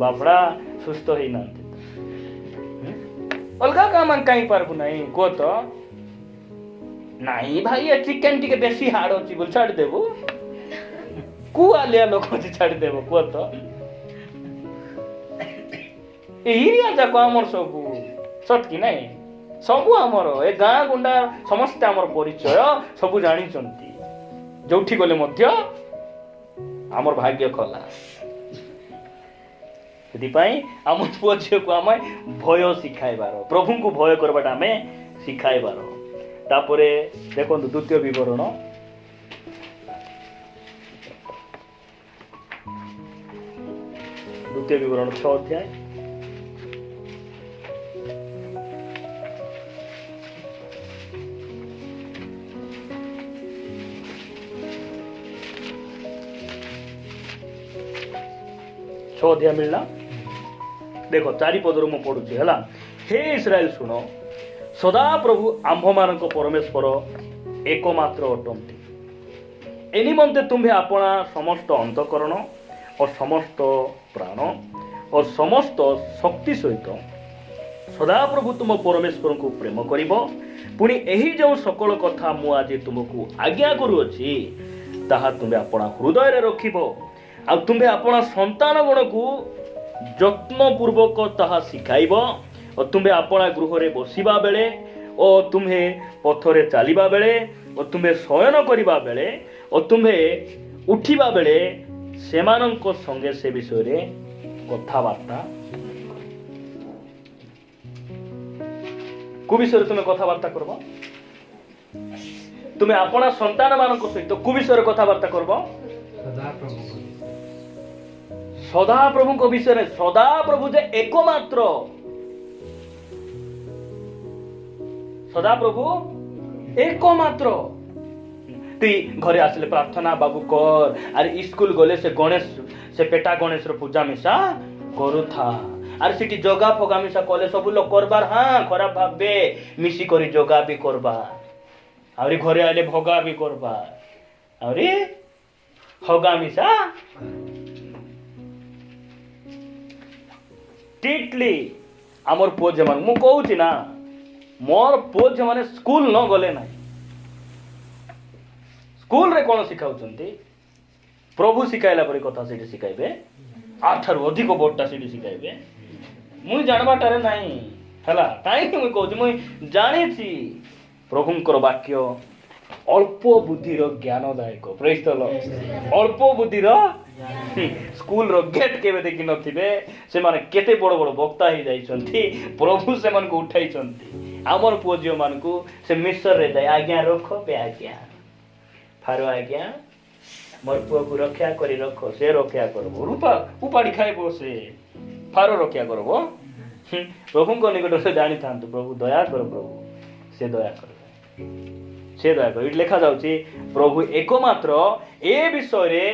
Speaker 1: ବାପଡ଼ା ସୁସ୍ଥ ହେଇନାହାନ୍ତି ତ, ଅଲଗା କାମ କାହିଁ ପାରିବୁ ନାହିଁ କୁହ ତ? ନାହିଁ ଭାଇ, ଏ ଚିକେନ ଟିକେ ବେଶୀ ହାର୍ଡ ଅଛି ବୋଲି ଛାଡ଼ିଦେବୁ? କୁ ଆଲିଆ ଲୋକ ଅଛି ଛାଡ଼ିଦେବ କୁହ ତ? ଏରିଆ ଯାକ ଆମର ସବୁ ସତ କି ନାହିଁ? ସବୁ ଆମର ଏ ଗାଁ ଗୁଣ୍ଡା ସମସ୍ତେ ଆମର ପରିଚୟ ସବୁ ଜାଣିଛନ୍ତି। ଯୋଉଠି ଗଲେ ମଧ୍ୟ ଆମର ଭାଗ୍ୟ ଖୋଲା। ସେଥିପାଇଁ ଆମ ପୁଅ ଝିଅକୁ ଆମେ ଭୟ ଶିଖାଇବାର, ପ୍ରଭୁଙ୍କୁ ଭୟ କରିବାଟା ଆମେ ଶିଖାଇବାର। ତାପରେ ଦେଖନ୍ତୁ ଦ୍ୱିତୀୟ ବିବରଣ, ଦ୍ୱିତୀୟ ବିବରଣ 6 ଅଧ୍ୟାୟ ମିଳିଲା। ଦେଖ 4 ପଦରୁ ମୁଁ ପଢୁଛି ହେଲା। ହେ ଇସ୍ରାଏଲ ଶୁଣ, ସଦାପ୍ରଭୁ ଆମ୍ଭମାନଙ୍କ ପରମେଶ୍ୱର ଏକମାତ୍ର ଅଟନ୍ତି। ଏ ନିମନ୍ତେ ତୁମ୍ଭେ ଆପଣା ସମସ୍ତ ଅନ୍ତଃକରଣ ଓ ସମସ୍ତ ପ୍ରାଣ ଓ ସମସ୍ତ ଶକ୍ତି ସହିତ ସଦାପ୍ରଭୁ ତୁମ ପରମେଶ୍ୱରଙ୍କୁ ପ୍ରେମ କରିବ। ପୁଣି ଏହି ଯେଉଁ ସକଳ କଥା ମୁଁ ଆଜି ତୁମକୁ ଆଜ୍ଞା କରୁଅଛି ତାହା ତୁମେ ଆପଣା ହୃଦୟରେ ରଖିବ। ଆଉ ତୁମ୍ଭେ ଆପଣା ସନ୍ତାନ ଗଣକୁ ଯତ୍ନପୂର୍ବକ ତାହା ଶିଖାଇବ। ଓ ତୁମ୍ଭେ ଆପଣା ଗୃହରେ ବସିବା ବେଳେ ଓ ତୁମ୍ଭେ ପଥରେ ଚାଲିବା ବେଳେ ଓ ତୁମ୍ଭେ ଶୟନ କରିବା ବେଳେ ଓ ତୁମ୍ଭେ ଉଠିବା ବେଳେ ସେମାନଙ୍କ ସଙ୍ଗେ ସେ ବିଷୟରେ କଥାବାର୍ତ୍ତା। କୋ ବିଷୟରେ ତୁମେ କଥାବାର୍ତ୍ତା କରବ? ତୁମେ ଆପଣା ସନ୍ତାନ ମାନଙ୍କ ସହିତ କୋ ବିଷୟରେ କଥାବାର୍ତ୍ତା କରବ? ସଦାପ୍ରଭୁଙ୍କ ବିଷୟରେ। ସଦାପ୍ରଭୁ ଯେ ଏକମାତ୍ର, ସଦାପ୍ରଭୁ ଏକମାତ୍ର। তুই ঘরে আসলে প্রার্থনা বাবু কর, আর স্কুল গলে সে গণেশ, সে পেটা গণেশর পূজা মিশা করুথা। আর সেটি যোগা ফোগা মিশা কলে সবু লোক করবার, হ্যাঁ খারাপ ভাববে, মিশি করি যোগা বি করবা, আহরি ঘরে আইলে ভোগা বি করবা, আহরি হগা মিশা টিটলি। আমার পুଅ ଝିଅମାନେ, ମୁଁ କହୁଛି ନା, ମୋର ପୁଅ ଝିଅମାନେ ସ୍କୁଲ ନ ଗଲେ ନାହିଁ। ସ୍କୁଲରେ କ'ଣ ଶିଖାଉଛନ୍ତି? ପ୍ରଭୁ ଶିଖାଇଲା ପରି କଥା ସେଠି ଶିଖାଇବେ, ଆଠାରୁ ଅଧିକ ବଡ଼ଟା ସେଠି ଶିଖାଇବେ। ମୁଁ ଜାଣିବାଟାରେ ନାହିଁ ହେଲା। କାହିଁକି ମୁଁ କହୁଛି, ମୁଁ ଜାଣିଛି ପ୍ରଭୁଙ୍କର ବାକ୍ୟ ଅଳ୍ପ ବୁଦ୍ଧିର ଜ୍ଞାନଦାୟକ। ପ୍ରେଜ୍ ଦ ଲର୍ଡ। ଅଳ୍ପ ବୁଦ୍ଧିର, ସ୍କୁଲର ଗେଟ୍ କେବେ ଦେଖି ନଥିବେ, ସେମାନେ କେତେ ବଡ଼ ବଡ଼ ବକ୍ତା ହେଇଯାଇଛନ୍ତି, ପ୍ରଭୁ ସେମାନଙ୍କୁ ଉଠାଇଛନ୍ତି। ଆମର ପୁଅ ଝିଅମାନଙ୍କୁ ସେ ମିଶରରେ ଯାଇ ଆଜ୍ଞା ରଖ ବେ ଆଜ୍ଞା, ଫାର ଆଜ୍ଞା ମୋର ପୁଅକୁ ରକ୍ଷା କରି ରଖ, ସେ ରକ୍ଷା କରିବ, ରୂପା ଉପାଡ଼ି ଖାଇବ, ସେ ଫାର ରକ୍ଷା କରିବ। ପ୍ରଭୁଙ୍କ ନିକଟରେ ଜାଣିଥାନ୍ତୁ, ପ୍ରଭୁ ଦୟା କର, ପ୍ରଭୁ ସେ ଦୟା କରିବେ, ସେ ଦୟା କରିବେ। ଏଠି ଲେଖାଯାଉଛି ପ୍ରଭୁ ଏକମାତ୍ର। ଏ ବିଷୟରେ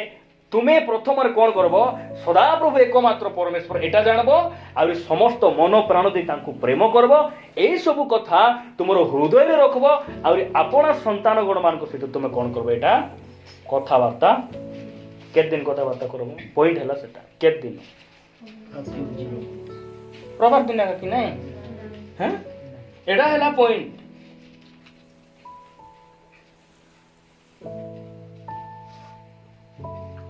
Speaker 1: ତୁମେ ପ୍ରଥମରେ କ'ଣ କରିବ? ସଦାପ୍ରଭୁ ଏକମାତ୍ର ପରମେଶ୍ୱର ଏଟା ଜାଣିବ, ଆହୁରି ସମସ୍ତ ମନ ପ୍ରାଣ ଦେଇ ତାଙ୍କୁ ପ୍ରେମ କରିବ। ଏଇସବୁ କଥା ତୁମର ହୃଦୟରେ ରଖିବ। ଆହୁରି ଆପଣା ସନ୍ତାନ ଗଣମାନଙ୍କ ସହିତ ତୁମେ କ'ଣ କରିବ? ଏଇଟା କଥାବାର୍ତ୍ତା। କେତେ ଦିନ କଥାବାର୍ତ୍ତା କରିବ? ପଏଣ୍ଟ ହେଲା ସେଟା। କେତେ ଦିନ? ରବିବାର ଦିନ କି ନାଇଁ? হ্যাঁ, ଏଟା ହେଲା ପଏଣ୍ଟ।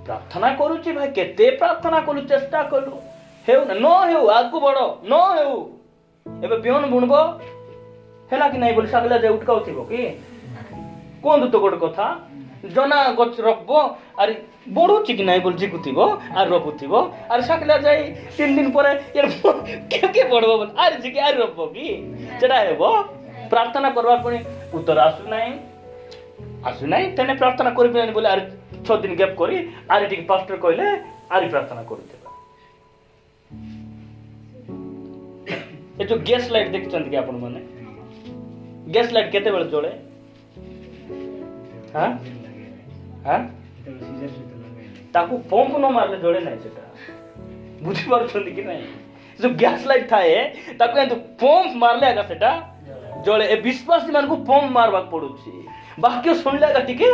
Speaker 1: ପ୍ରାର୍ଥନା କରୁଛି ଭାଇ, କେତେ ପ୍ରାର୍ଥନା କଲୁ, ଚେଷ୍ଟା କଲୁ, ହେଉ ନା, ନ ହେଉ, ଆଗକୁ ବଢ, ନ ହେଉ। ଏବେ ବିହନ ବୁଣବ, ହେଲା କି ନାଇଁ ବୋଲି ସାଗଲା ଯାଇ ଉଠକାଉଥିବ କି? କୁହନ୍ତୁ ତ ଗୋଟେ କଥା, ଜନା ଗଛ ରଖବ, ଆରେ ବଢୁଛି କି ନାଇଁ ବୋଲି ଜିକୁଥିବ, ଆର୍ ରଖୁଥିବ, ଆରେ ସାଗଲା ଯାଇ 3 ଦିନ ପରେ କିଏ ବଢବ ବୋଲି ଆରେ ଜିକି ଆରି ରଖବ କି? ସେଟା ହେବ। ପ୍ରାର୍ଥନା କରବାର ପୁଣି ଉତ୍ତର ଆସୁନାହିଁ, ତେଣେ ପ୍ରାର୍ଥନା କରିବି ବୋଲି ଆରେ 6 ଦିନ ଗ୍ୟାପ୍ କରି ଆରି ଟିକେ ପାଷ୍ଟର କହିଲେ ଆରି ପ୍ରାର୍ଥନା କରୁଥିବା। ଏ ଯୋଉ ଗ୍ୟାସ୍ ଲାଇଟ୍ ଦେଖିଛନ୍ତି କି ଆପଣ ମାନେ? ଗ୍ୟାସ୍ ଲାଇଟ୍ କେତେବେଳେ ଜଳେ? ତାକୁ ପମ୍ପ ନ ମାରିଲେ ଜଳେ ନାହିଁ ସେଟା। ବୁଝିପାରୁଛନ୍ତି କି ନାହିଁ? ଯୋଉ ଗ୍ୟାସ୍ ଲାଇଟ୍ ଥାଏ ତାକୁ ଏମିତି ପମ୍ପ ମାରିଲେ ଆକା ସେଟା ଜଳେ। ଏ ବିଶ୍ୱାସୀ ମାନଙ୍କୁ ପମ୍ପ ମାରବାକୁ ପଡୁଛି। ବାକ୍ୟ ଶୁଣିଲେ ଆକା ଟିକେ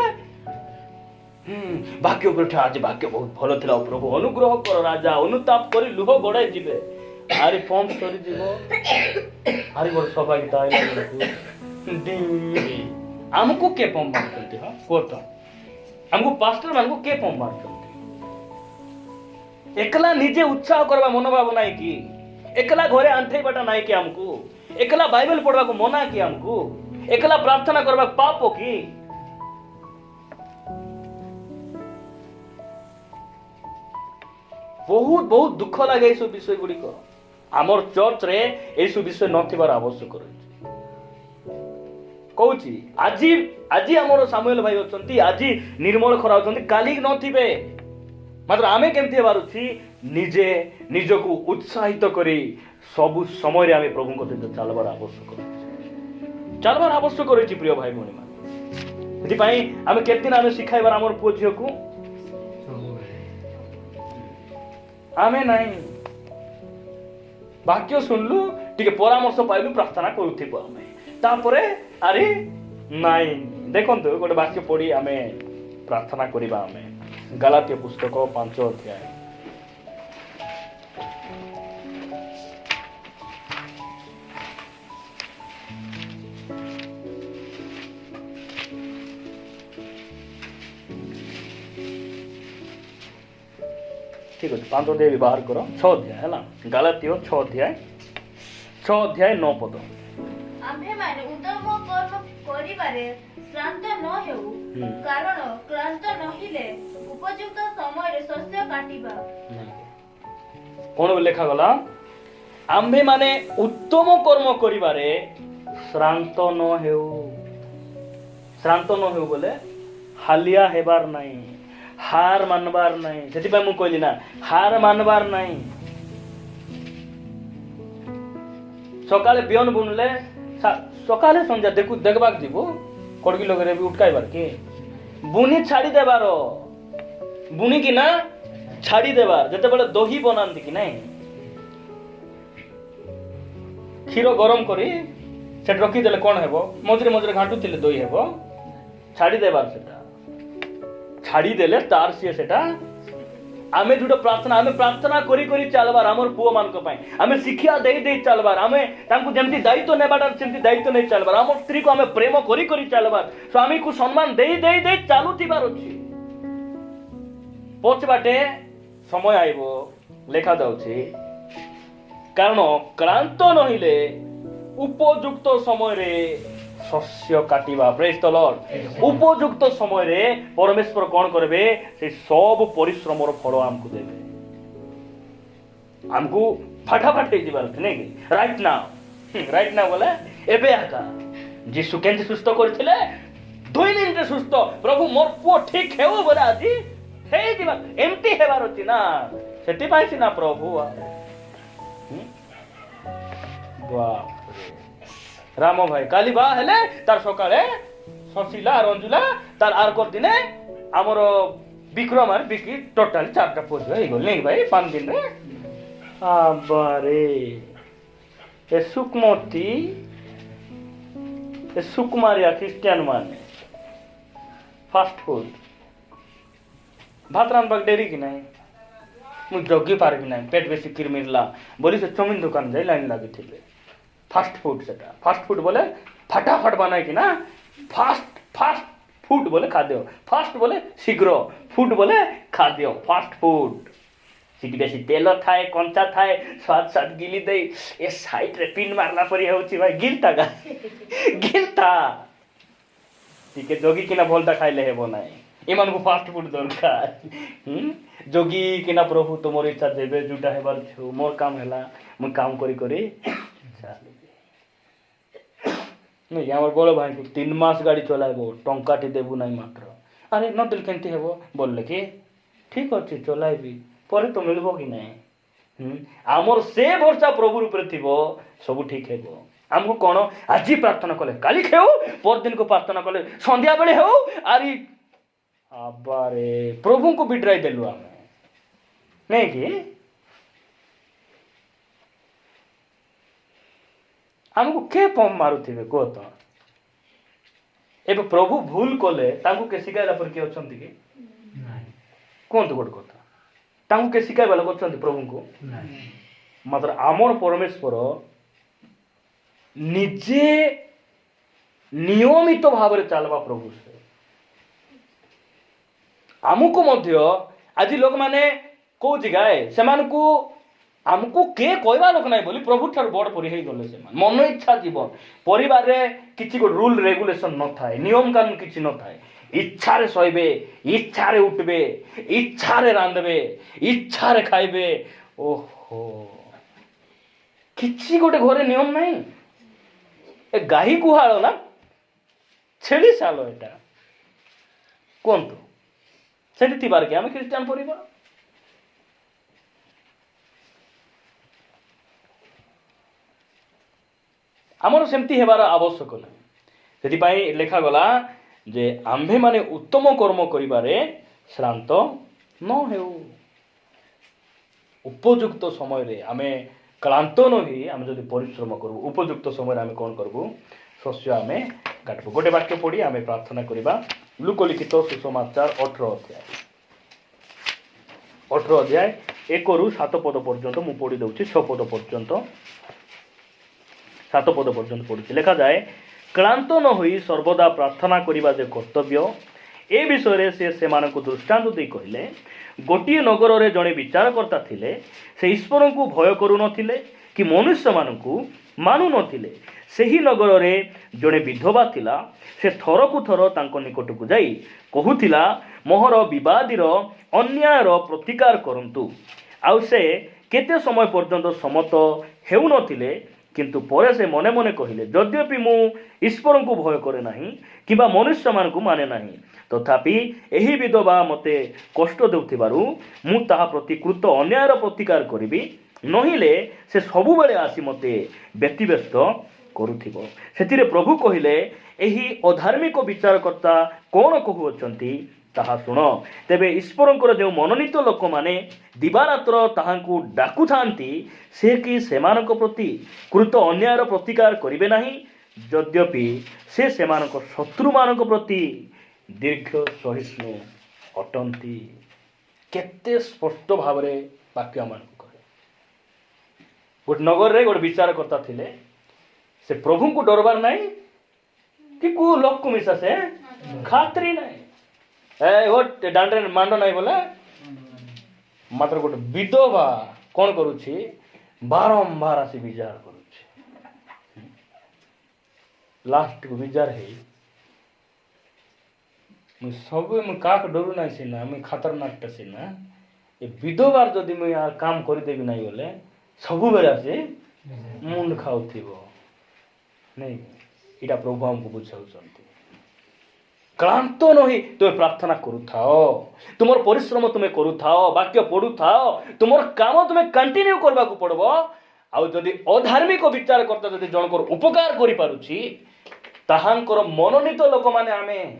Speaker 1: ବାକ୍ୟ ଉପରେ ଆଜି ବାକ୍ୟ ବହୁତ ଭଲ ଥିଲା, ପ୍ରଭୁ ଅନୁଗ୍ରହ କର ରାଜା, ଅନୁତାପ କରି ଲୁହ ଗଡ଼ାଇ ଯିବେ, ଆରି ପମ୍ପ ସରିଯିବ, ଆରି ଗୋଟେ ସୌଭାଗ୍ୟତା ଆମକୁ କିଏ ପମ୍ପ ମାରୁଛନ୍ତି? ହଁ କୁହ ତ, ଆମକୁ ପାଷ୍ଟର ମାନଙ୍କୁ କିଏ ପମ୍ପ ମାରୁଛନ୍ତି? ଏକଲା ନିଜେ ଉତ୍ସାହ କରିବା ମନୋଭାବ ନାହିଁ କି? ଏକଲା ଘରେ ଆଣ୍ଠେଇବାଟା ନାହିଁ କି ଆମକୁ? ଏକଲା ବାଇବେଲ ପଢବାକୁ ମନା କି ଆମକୁ? ଏକଲା ପ୍ରାର୍ଥନା କରିବାକୁ ପାପ କି? बहुत बहुत दुख लगे ये सब विषय गुड़िक आमर चर्च रे ये सब विषय नथिबार आवश्यक रही कहूची आज आज आमर सामुएल भाई अछंती आज निर्मल खरा अछंती काली नथिबे मात्र आमे केमती हेबार अछि निजे निजको उत्साहित करी सब समय रे आमे प्रभु को सहित चलबार आवश्यक रही प्रिय भाई भौणी मान सेति पई आमे केते दिन आमे सिखाइबार आमर पुओ झियो को आमे नहीं वाक्य सुनलु टिके परामर्श पाइलु प्रार्थना करूथिबो आमे तापरे अरे नहीं देखंतु गोटे वाक्य पढ़ी आमे प्रार्थना करिबा आमे गलातीय पुस्तक 5 अध्याय ठीक अच्छे 5 अध्याय बाहर करो 6 अध्याय है गलातीय 6 अध्याय 9 पद
Speaker 2: आम्भेमाने उद्यम कर्म करिबारे श्रांत न हेउ कारण क्लांत नहिले उपयुक्त समय रे शस्य काटिबा
Speaker 1: कोन लेखा गला आम्भे माने उत्तम कर्म करिबारे श्रांत न हेउ बोले हालिया हेबार नाही हार मानबार नाही सेति पय मु कहली ना हार मानबार नाही सकाळे बियन बुनले सकाळे संजा देखबाक जीवो कड़की लगरे भी उठकाइबार के बुनी छाड़ी देबार बुनी कि ना छाड़ी देबार जते बेले दही बनांती कि नहीं क्षीर गरम करी सेट रखी देले कोन हेबो मझरे मझरे घाटू थिले दही हेबो छाड़ी देबार सेटा छाड़ी देले तार सेटा आमे जुडो प्रार्थना करी करी चलबार हमर पुओ मान को पाई आमे शिक्षा दे चलबार आमे तांकु जेमति दायित्व नेबार सेमति दायित्व नै चलबार हमर स्त्री को आमे प्रेम करी करी चलबार स्वामी को सम्मान दे चालुथिबार अछि पछ बाटे समय आइबो लेखा जाउछि कारण क्लांत नहिले उपयुक्त समय रे शस्य काटिबा प्रेज द लॉर्ड उपयुक्त समय रे परमेश्वर कोन करबे से सब परिश्रम रो फल हमकु देबे हमकु फटाफट दिबार नै राइट नाउ बोले एबे आका जीसु केनते सुस्त करथिले 2 मिनिट रे सुस्त प्रभु मोर पो ठीक हेउ बोले आजी हे दिबा एम्ति हेबार अछि ना सेति पाइछि ना प्रभु वाह राम भाई काली बा हेले तार सकाळे ससिला रंजुला तार आर कर दिने हमर विक्रम आर बिकी टोटल 4टा पोज हे गल नै भाई 5 दिन रे आबारे ए सुकमती ए सुकुमारिया क्रिश्चियन माने फास्ट फूड भात रांधबाक डेरी कि नहीं मु जगी पार कि नहीं पेट बेसी किरमिरला बोली से चौमिन दुकान जाई लाइन लागी थिले फास्ट फूड सेटा फास्ट फूड बोले फटाफट बनाए कि ना फास्ट फूड बोले खाद्य फास्ट बोले शीघ्र फूड बोले खाद्य फास्ट फूड सीटी बेसी तेल थाए कंचा थाए स्वाद स्वाद गिली दे ए साइड रे पिन मारला परी होची भाई गिलता ठीक है जोगी किना बोलता खाइले हेबो नाही इमान को फास्ट फूड दरकार जोगी किना प्रभु तुमर इच्छा देबे जुटा हेबार छु मोर काम हैला मु काम करी नहीं आम बड़ भाई को 3 मास गाड़ी चलाइबो टंकाटी देबू नहीं मात्र अरे न दिल केंती हेबो बोलले कि ठीक अछि चलाइबी पर तो मिलबो कि नहीं आमर से भरोसा प्रभु ऊपर थिबो सब ठीक हेबो हमको कोन आज प्रार्थना कले काली खेऊ पर दिन को प्रार्थना कले संध्या बेले हो आरी आबारे प्रभु को बिड्राई देलु आमे नहीं कि हमको के पम मारुथिबे को तो एबे प्रभु भूल कले तांको के सिखाइला पर के अछंती कि नाही कोन तो गोट कथा तांको के सिखाइ वाला अछंती प्रभु को नाही मात्र आमर परमेश्वर निजे नियमित भाव रे चलबा प्रभु से हमको मध्य आज लोक माने को जगह से को हमको के कहवा लोक नहीं बोली प्रभु ठार बड़ परि हे गले से मन इच्छा जीवन परिवार रे किछि को रूल रेगुलेशन न थाए नियम कानून किछि न थाए ଇଚ୍ଛାରେ ଶୋଇବେ, ଇଚ୍ଛାରେ ଉଠିବେ, ଇଚ୍ଛାରେ ରାନ୍ଧିବେ, ଇଚ୍ଛାରେ ଖାଇବେ। ଓହୋ, କିଛି ଗୋଟେ ଘରେ ନିୟମ ନାହିଁ। ଏ ଗାଈ ଗୁହାଳ ନା ଛେଳି ଶାଳ ଏଟା କୁହନ୍ତୁ, ସେଠି ଥିବାର କି ଆମେ ଖ୍ରୀଷ୍ଟିଆନ ପରିବାର? ଆମର ସେମିତି ହେବାର ଆବଶ୍ୟକ ନାହିଁ। ସେଥିପାଇଁ ଲେଖାଗଲା ଯେ ଆମ୍ଭେମାନେ ଉତ୍ତମ କର୍ମ କରିବାରେ ଶ୍ରାନ୍ତ ନ ହେଉ। ଉପଯୁକ୍ତ ସମୟରେ ଆମେ କ୍ଳାନ୍ତ ନ ହୋଇ ଆମେ ଯଦି ପରିଶ୍ରମ କରିବୁ, ଉପଯୁକ୍ତ ସମୟରେ ଆମେ କ'ଣ କରିବୁ? ଶସ୍ୟ ଆମେ କାଟିବୁ। ଗୋଟେ ବାକ୍ୟ ପଢ଼ି ଆମେ ପ୍ରାର୍ଥନା କରିବା। ଲୁକ ଲିଖିତ ସୁସମାଚାର 18 ଅଧ୍ୟାୟ 1ରୁ 7 ପଦ ପର୍ଯ୍ୟନ୍ତ ମୁଁ ପଢ଼ି ଦେଉଛି। 6 ପଦ ପର୍ଯ୍ୟନ୍ତ, 7 ପଦ ପର୍ଯ୍ୟନ୍ତ ପଢ଼ୁଛି। ଲେଖାଯାଏ, କ୍ଳାନ୍ତ ନ ହୋଇ ସର୍ବଦା ପ୍ରାର୍ଥନା କରିବା ଯେ କର୍ତ୍ତବ୍ୟ, ଏ ବିଷୟରେ ସେ ସେମାନଙ୍କୁ ଦୃଷ୍ଟାନ୍ତ ଦେଇ କହିଲେ। ଗୋଟିଏ ନଗରରେ ଜଣେ ବିଚାରକର୍ତ୍ତା ଥିଲେ। ସେ ଈଶ୍ୱରଙ୍କୁ ଭୟ କରୁନଥିଲେ କି ମନୁଷ୍ୟମାନଙ୍କୁ ମାନୁନଥିଲେ। ସେହି ନଗରରେ ଜଣେ ବିଧବା ଥିଲା। ସେ ଥରକୁ ଥର ତାଙ୍କ ନିକଟକୁ ଯାଇ କହୁଥିଲା, ମୋହର ବିବାଦୀର ଅନ୍ୟାୟର ପ୍ରତିକାର କରନ୍ତୁ। ଆଉ ସେ କେତେ ସମୟ ପର୍ଯ୍ୟନ୍ତ ସମ୍ମତ ହେଉନଥିଲେ। କିନ୍ତୁ ପରେ ସେ ମନେ ମନେ କହିଲେ, ଯଦ୍ୟପି ମୁଁ ଈଶ୍ୱରଙ୍କୁ ଭୟ କରେ ନାହିଁ କିମ୍ବା ମନୁଷ୍ୟମାନଙ୍କୁ ମାନେ ନାହିଁ, ତଥାପି ଏହି ବିଧବା ମୋତେ କଷ୍ଟ ଦେଉଥିବାରୁ ମୁଁ ତାହା ପ୍ରତି କୃତ ଅନ୍ୟାୟର ପ୍ରତିକାର କରିବି। ନହିଲେ ସେ ସବୁବେଳେ ଆସି ମୋତେ ବ୍ୟତିବ୍ୟସ୍ତ କରୁଥିବ। ସେଥିରେ ପ୍ରଭୁ କହିଲେ, ଏହି ଅଧାର୍ମିକ ବିଚାରକର୍ତ୍ତା କ'ଣ କହୁଅଛନ୍ତି ତାହା ଶୁଣ। ତେବେ ଈଶ୍ୱରଙ୍କର ଯେଉଁ ମନୋନୀତ ଲୋକମାନେ ଦିବାରାତ୍ର ତାହାଙ୍କୁ ଡାକୁଥାନ୍ତି, ସେ କି ସେମାନଙ୍କ ପ୍ରତି କୃତ ଅନ୍ୟାୟର ପ୍ରତିକାର କରିବେ ନାହିଁ? ଯଦ୍ୟପି ସେ ସେମାନଙ୍କ ଶତ୍ରୁମାନଙ୍କ ପ୍ରତି ଦୀର୍ଘ ସହିଷ୍ଣୁ ଅଟନ୍ତି। କେତେ ସ୍ପଷ୍ଟ ଭାବରେ ବାକ୍ୟ ମାନଙ୍କୁ କରେ। ଗୋଟେ ନଗରରେ ଗୋଟେ ବିଚାରକର୍ତ୍ତା ଥିଲେ। ସେ ପ୍ରଭୁଙ୍କୁ ଡରବାର ନାହିଁ କି କୋଉ ଲୋକକୁ ମିଶା ସେ ଖାତିରି ନାହିଁ। ଦାଣ୍ଡରେ ମାଣ୍ଡ ନାହିଁ ବୋଲେ। ମାତ୍ର ଗୋଟେ ବିଧବା କ'ଣ କରୁଛି? ବାରମ୍ବାର ଆସି ବିଚାର କରୁଛି। ଲାଷ୍ଟକୁ ବିଚାର ହେଇ, ମୁଁ କାହାକୁ ଡରୁ ନାହିଁ ସିନା, ମୁଇଁ ଖତରନାକଟା ସିନା, ଏ ବିଧବାର ଯଦି ମୁଇଁ କାମ କରିଦେବି ନାହିଁ ବୋଲେ ସବୁବେଳେ ଆସି ମୁଣ୍ଡ ଖାଉଥିବ ନାଇଁ। ଏଇଟା ପ୍ରଭୁ ଆମକୁ ବୁଝାଉଛନ୍ତି। କ୍ଳାନ୍ତ ନହି ତୁମେ ପ୍ରାର୍ଥନା କରୁଥାଅ, ତୁମର ପରିଶ୍ରମ ତୁମେ କରୁଥାଅ, ବାକ୍ୟ ପଢୁଥାଅ, ତୁମର କାମ ତୁମେ କଣ୍ଟିନ୍ୟୁ କରିବାକୁ ପଡିବ। ଆଉ ଯଦି ଅଧାର୍ମିକ ବିଚାରକର୍ତ୍ତା ଯଦି ଜଣଙ୍କର ଉପକାର କରିପାରୁଛି, ତାହାଙ୍କର ମନୋନୀତ ଲୋକମାନେ ଆମେ